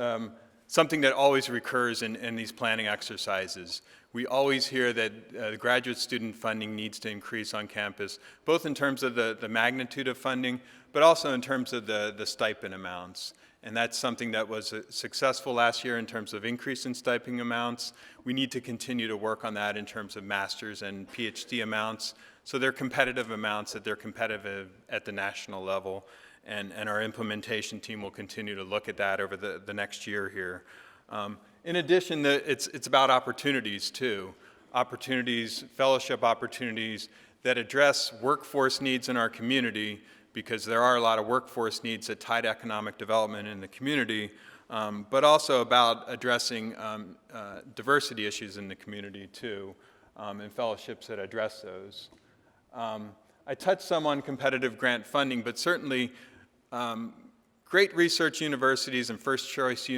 something that always recurs in these planning exercises. We always hear that the graduate student funding needs to increase on campus, both in terms of the magnitude of funding, but also in terms of the stipend amounts. And that's something that was successful last year in terms of increase in stipend amounts. We need to continue to work on that in terms of master's and PhD amounts. So they're competitive amounts, that they're competitive at the national level. And our implementation team will continue to look at that over the next year here. In addition, it's about opportunities too. Opportunities, fellowship opportunities that address workforce needs in our community, because there are a lot of workforce needs that tie to economic development in the community, but also about addressing diversity issues in the community too, and fellowships that address those. I touched some on competitive grant funding, but certainly great research universities and first choice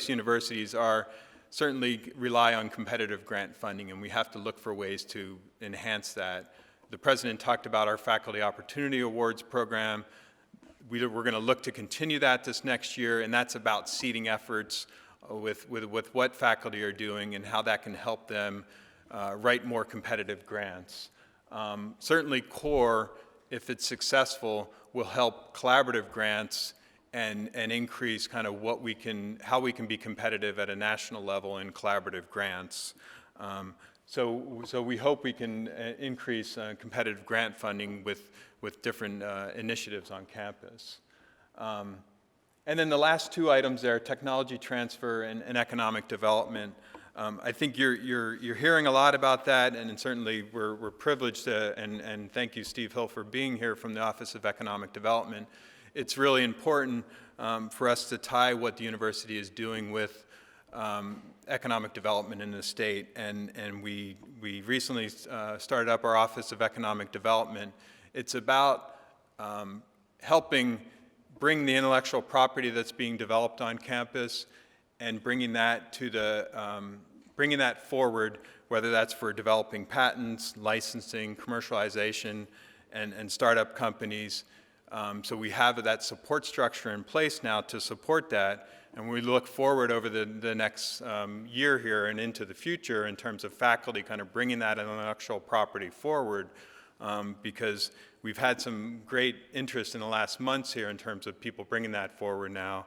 universities certainly rely on competitive grant funding, and we have to look for ways to enhance that. The president talked about our Faculty Opportunity Awards program. We're going to look to continue that this next year, and that's about seeding efforts with what faculty are doing and how that can help them write more competitive grants. Certainly CORE, if it's successful, will help collaborative grants and increase kind of how we can be competitive at a national level in collaborative grants. So we hope we can increase competitive grant funding with different initiatives on campus. And then the last two items there, technology transfer and economic development. I think you're hearing a lot about that, and certainly we're privileged and thank you, Steve Hill, for being here from the Office of Economic Development. It's really important for us to tie what the university is doing with economic development in the state, and we recently started up our Office of Economic Development. It's about helping bring the intellectual property that's being developed on campus and bringing that forward, whether that's for developing patents, licensing, commercialization, and startup companies. So we have that support structure in place now to support that, and we look forward over the next year here and into the future in terms of faculty kind of bringing that intellectual property forward, because we've had some great interest in the last months here in terms of people bringing that forward now.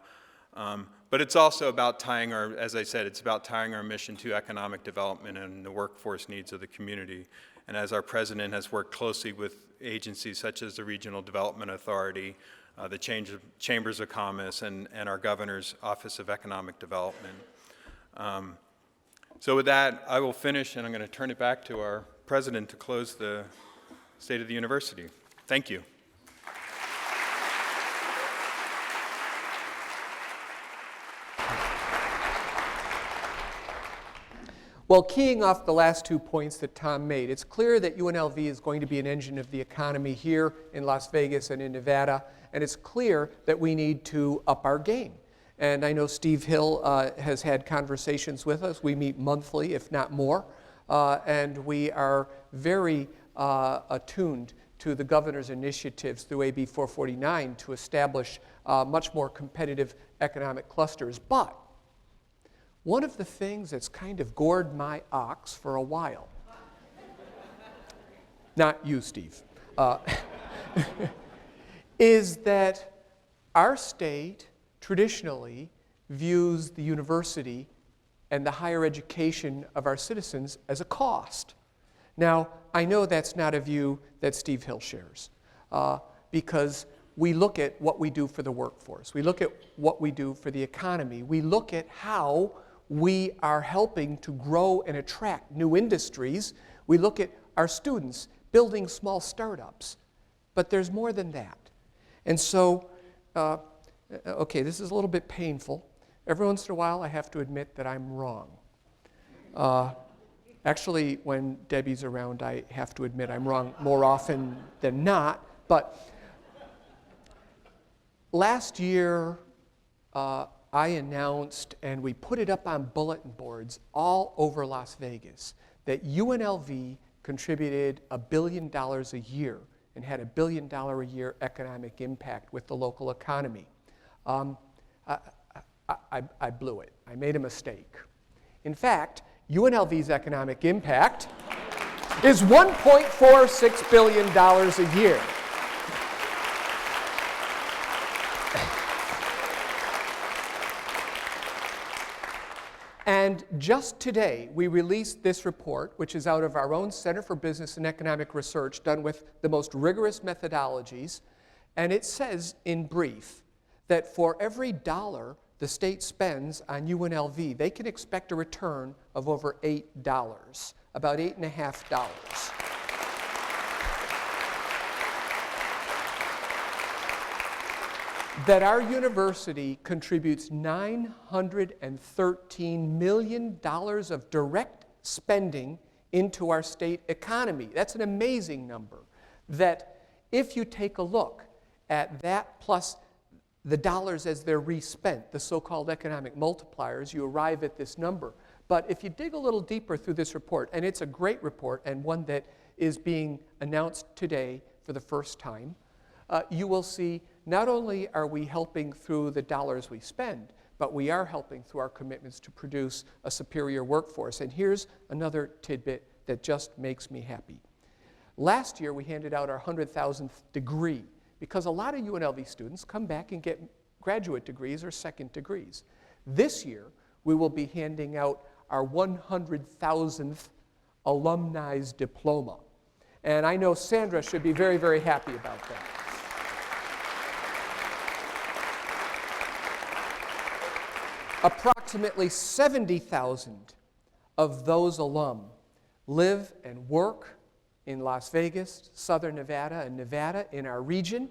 But it's also about tying our, as I said, it's about tying our mission to economic development and the workforce needs of the community. And as our president has worked closely with agencies such as the Regional Development Authority, the Chambers of Commerce, and our Governor's Office of Economic Development. So with that, I will finish, and I'm going to turn it back to our president to close the State of the University. Thank you. Well, keying off the last 2 points that Tom made, it's clear that UNLV is going to be an engine of the economy here in Las Vegas and in Nevada, and it's clear that we need to up our game. And I know Steve Hill has had conversations with us. We meet monthly, if not more, and we are very attuned to the governor's initiatives through AB 449 to establish much more competitive economic clusters. But one of the things that's kind of gored my ox for a while, not you, Steve, is that our state traditionally views the university and the higher education of our citizens as a cost. Now, I know that's not a view that Steve Hill shares, because we look at what we do for the workforce. We look at what we do for the economy. We look at how we are helping to grow and attract new industries. We look at our students building small startups. But there's more than that. And so, okay, this is a little bit painful. Every once in a while, I have to admit that I'm wrong. Actually, when Debbie's around, I have to admit I'm wrong more often than not. But last year, I announced, and we put it up on bulletin boards all over Las Vegas, that UNLV contributed $1 billion a year and had $1 billion a year economic impact with the local economy. I blew it. I made a mistake. In fact, UNLV's economic impact is $1.46 billion a year. And just today, we released this report, which is out of our own Center for Business and Economic Research, done with the most rigorous methodologies. And it says, in brief, that for every dollar the state spends on UNLV, they can expect a return of over $8, about $8.50. That our university contributes $913 million of direct spending into our state economy. That's an amazing number. That if you take a look at that plus the dollars as they're respent, the so-called economic multipliers, you arrive at this number. But if you dig a little deeper through this report, and it's a great report and one that is being announced today for the first time, you will see not only are we helping through the dollars we spend, but we are helping through our commitments to produce a superior workforce. And here's another tidbit that just makes me happy. Last year, we handed out our 100,000th degree, because a lot of UNLV students come back and get graduate degrees or second degrees. This year, we will be handing out our 100,000th alumni's diploma. And I know Sandra should be very, very happy about that. Approximately 70,000 of those alum live and work in Las Vegas, Southern Nevada, and Nevada in our region,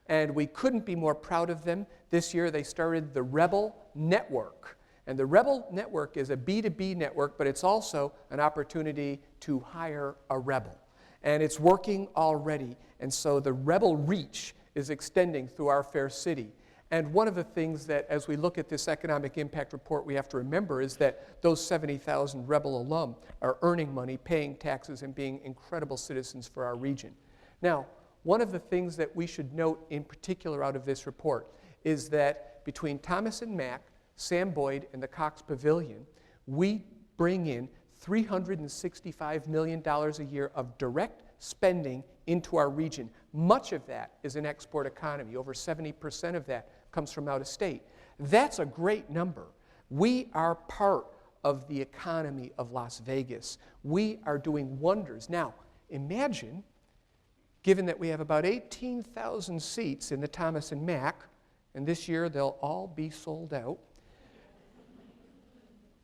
and we couldn't be more proud of them. This year they started the Rebel Network. And the Rebel Network is a B2B network, but it's also an opportunity to hire a rebel. And it's working already, and so the Rebel reach is extending through our fair city. And one of the things that, as we look at this economic impact report, we have to remember is that those 70,000 Rebel alum are earning money, paying taxes, and being incredible citizens for our region. Now, one of the things that we should note in particular out of this report is that between Thomas and Mack, Sam Boyd, and the Cox Pavilion, we bring in $365 million a year of direct spending into our region. Much of that is an export economy. Over 70% of that comes from out of state. That's a great number. We are part of the economy of Las Vegas. We are doing wonders. Now, imagine, given that we have about 18,000 seats in the Thomas and Mack, and this year they'll all be sold out,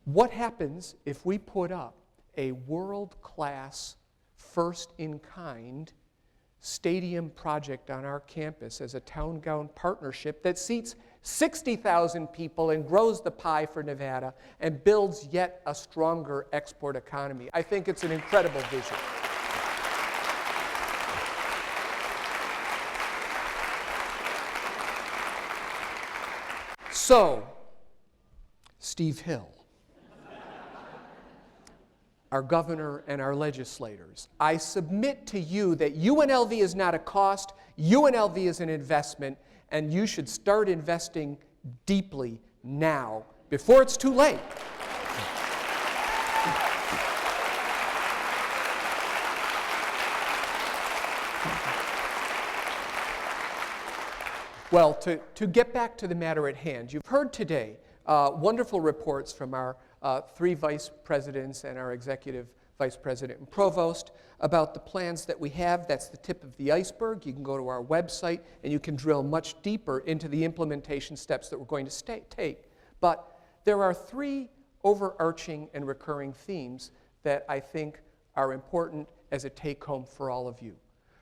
what happens if we put up a world-class, first-in-kind stadium project on our campus as a town-gown partnership that seats 60,000 people and grows the pie for Nevada and builds yet a stronger export economy? I think it's an incredible vision. So, Steve Hill, our governor and our legislators, I submit to you that UNLV is not a cost, UNLV is an investment, and you should start investing deeply now, before it's too late. Well, to get back to the matter at hand, you've heard today wonderful reports from our three vice presidents and our executive vice president and provost about the plans that we have. That's the tip of the iceberg. You can go to our website and you can drill much deeper into the implementation steps that we're going to take. But there are three overarching and recurring themes that I think are important as a take-home for all of you.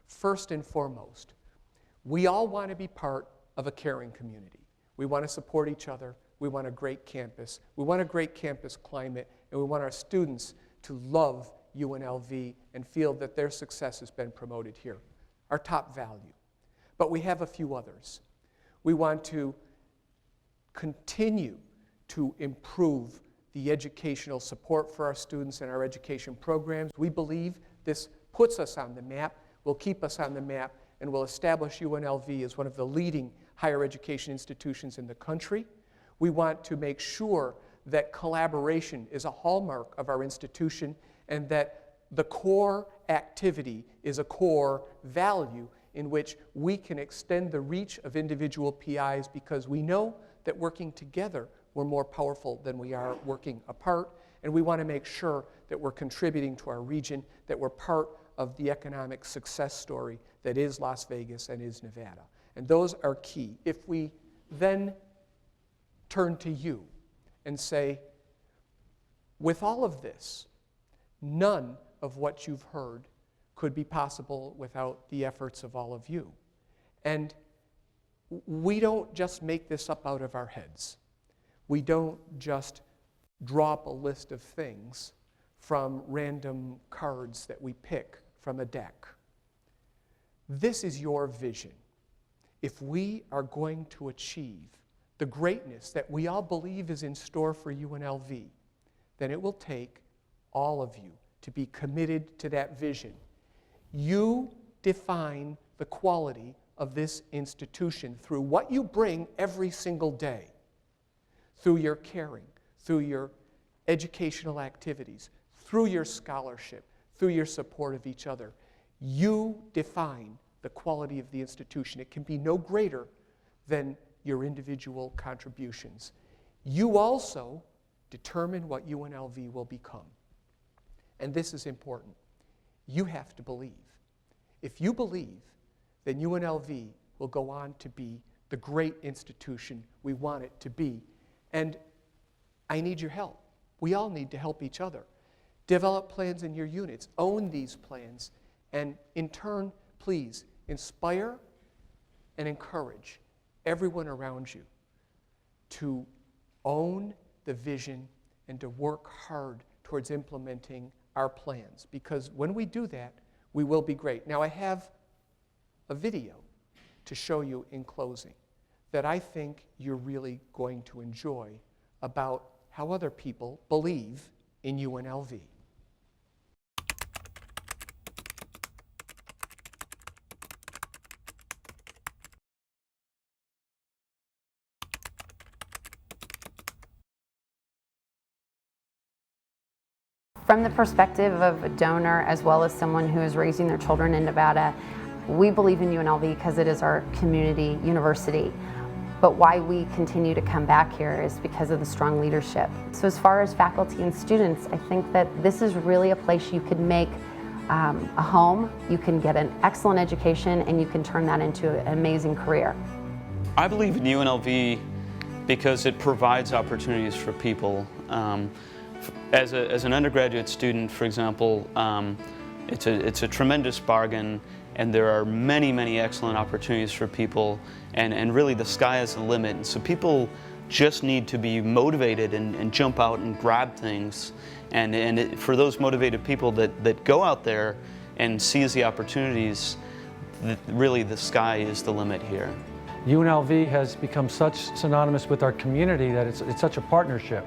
First and foremost, we all want to be part of a caring community. We want to support each other. We want a great campus. We want a great campus climate, and we want our students to love UNLV and feel that their success has been promoted here. Our top value. But we have a few others. We want to continue to improve the educational support for our students and our education programs. We believe this puts us on the map, will keep us on the map, and will establish UNLV as one of the leading higher education institutions in the country. We want to make sure that collaboration is a hallmark of our institution and that the core activity is a core value in which we can extend the reach of individual PIs because we know that working together we're more powerful than we are working apart, and we want to make sure that we're contributing to our region, that we're part of the economic success story that is Las Vegas and is Nevada. And those are key. If we then turn to you and say, with all of this, none of what you've heard could be possible without the efforts of all of you. And we don't just make this up out of our heads. We don't just draw up a list of things from random cards that we pick from a deck. This is your vision. If we are going to achieve the greatness that we all believe is in store for UNLV, then it will take all of you to be committed to that vision. You define the quality of this institution through what you bring every single day, through your caring, through your educational activities, through your scholarship, through your support of each other. You define the quality of the institution. It can be no greater than your individual contributions. You also determine what UNLV will become. And this is important. You have to believe. If you believe, then UNLV will go on to be the great institution we want it to be. And I need your help. We all need to help each other. Develop plans in your units. Own these plans. And in turn, please, inspire and encourage everyone around you to own the vision and to work hard towards implementing our plans. Because when we do that, we will be great. Now, I have a video to show you in closing. that I think you're really going to enjoy about how other people believe in UNLV. From the perspective of a donor as well as someone who is raising their children in Nevada, we believe in UNLV because it is our community university. But why we continue to come back here is because of the strong leadership. So as far as faculty and students, I think that this is really a place you could make a home, you can get an excellent education, and you can turn that into an amazing career. I believe in UNLV because it provides opportunities for people. As an undergraduate student, for example, it's a tremendous bargain, and there are many, many excellent opportunities for people, and really the sky is the limit. And so people just need to be motivated and jump out and grab things. And for those motivated people that go out there and seize the opportunities, really the sky is the limit here. UNLV has become such synonymous with our community that it's such a partnership.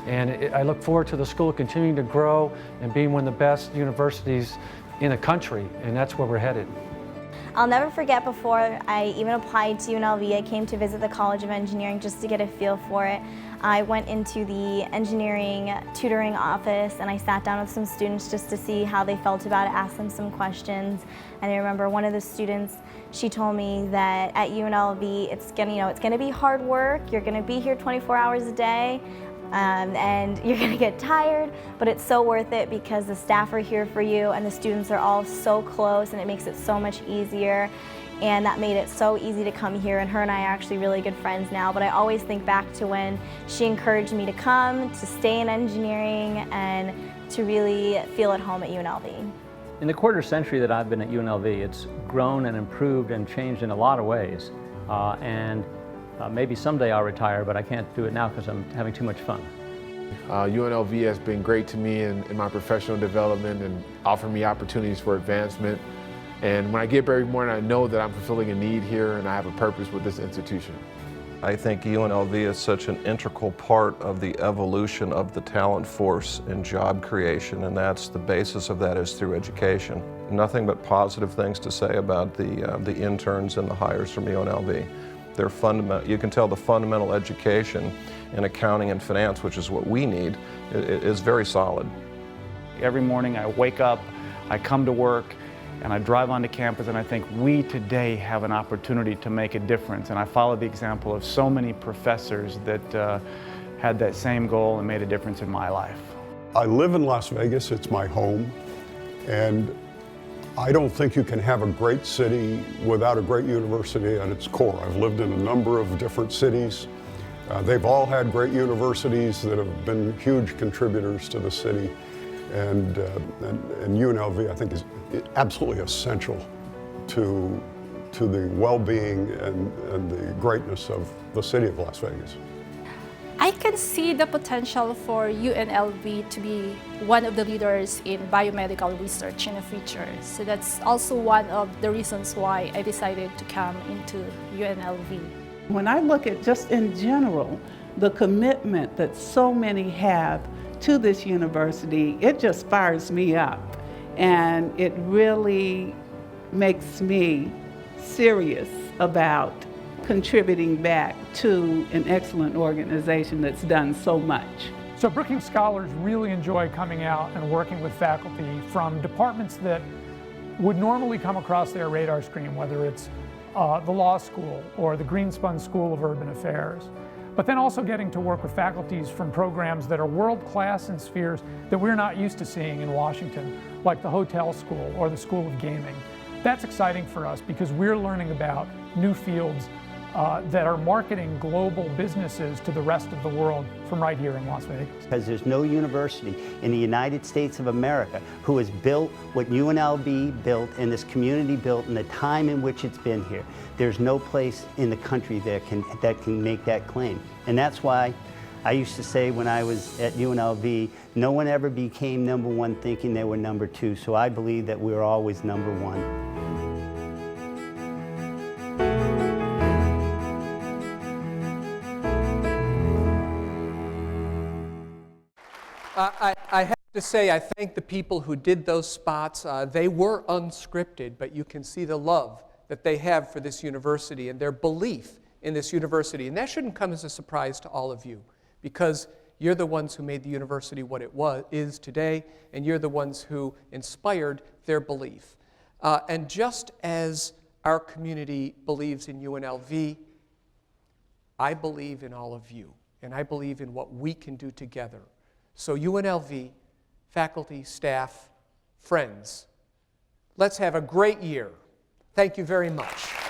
And I look forward to the school continuing to grow and being one of the best universities in the country, and that's where we're headed. I'll never forget, before I even applied to UNLV, I came to visit the College of Engineering just to get a feel for it. I went into the engineering tutoring office and I sat down with some students just to see how they felt about it, asked them some questions. And I remember one of the students, she told me that at UNLV it's gonna be hard work, you're gonna be here 24 hours a day, and you're gonna get tired, but it's so worth it because the staff are here for you and the students are all so close, and it makes it so much easier. And that made it so easy to come here, and her and I are actually really good friends now. But I always think back to when she encouraged me to come, to stay in engineering, and to really feel at home at UNLV. In the quarter century that I've been at UNLV, it's grown and improved and changed in a lot of ways. Maybe someday I'll retire, but I can't do it now because I'm having too much fun. UNLV has been great to me in my professional development and offered me opportunities for advancement. And when I get up every morning, I know that I'm fulfilling a need here and I have a purpose with this institution. I think UNLV is such an integral part of the evolution of the talent force in job creation, and that's the basis of that is through education. Nothing but positive things to say about the interns and the hires from UNLV. They're fundamental. You can tell the fundamental education in accounting and finance, which is what we need, is very solid. Every morning I wake up, I come to work, and I drive onto campus and I think we today have an opportunity to make a difference. And I follow the example of so many professors that had that same goal and made a difference in my life. I live in Las Vegas, it's my home, and I don't think you can have a great city without a great university at its core. I've lived in a number of different cities. They've all had great universities that have been huge contributors to the city. And UNLV, I think, is absolutely essential to the well-being and the greatness of the city of Las Vegas. I can see the potential for UNLV to be one of the leaders in biomedical research in the future. So that's also one of the reasons why I decided to come into UNLV. When I look at just in general, the commitment that so many have to this university, it just fires me up. And it really makes me serious about contributing back to an excellent organization that's done so much. So Brookings Scholars really enjoy coming out and working with faculty from departments that would normally come across their radar screen, whether it's the law school or the Greenspun School of Urban Affairs. But then also getting to work with faculties from programs that are world-class in spheres that we're not used to seeing in Washington, like the hotel school or the School of Gaming. That's exciting for us because we're learning about new fields that are marketing global businesses to the rest of the world from right here in Las Vegas. Because there's no university in the United States of America who has built what UNLV built and this community built in the time in which it's been here. There's no place in the country that can make that claim. And that's why I used to say when I was at UNLV, no one ever became number one thinking they were number two. So I believe that we're always number one. I have to say, I thank the people who did those spots. They were unscripted, but you can see the love that they have for this university and their belief in this university. And that shouldn't come as a surprise to all of you, because you're the ones who made the university what it is today, and you're the ones who inspired their belief. And just as our community believes in UNLV, I believe in all of you, and I believe in what we can do together. So UNLV, faculty, staff, friends, let's have a great year. Thank you very much.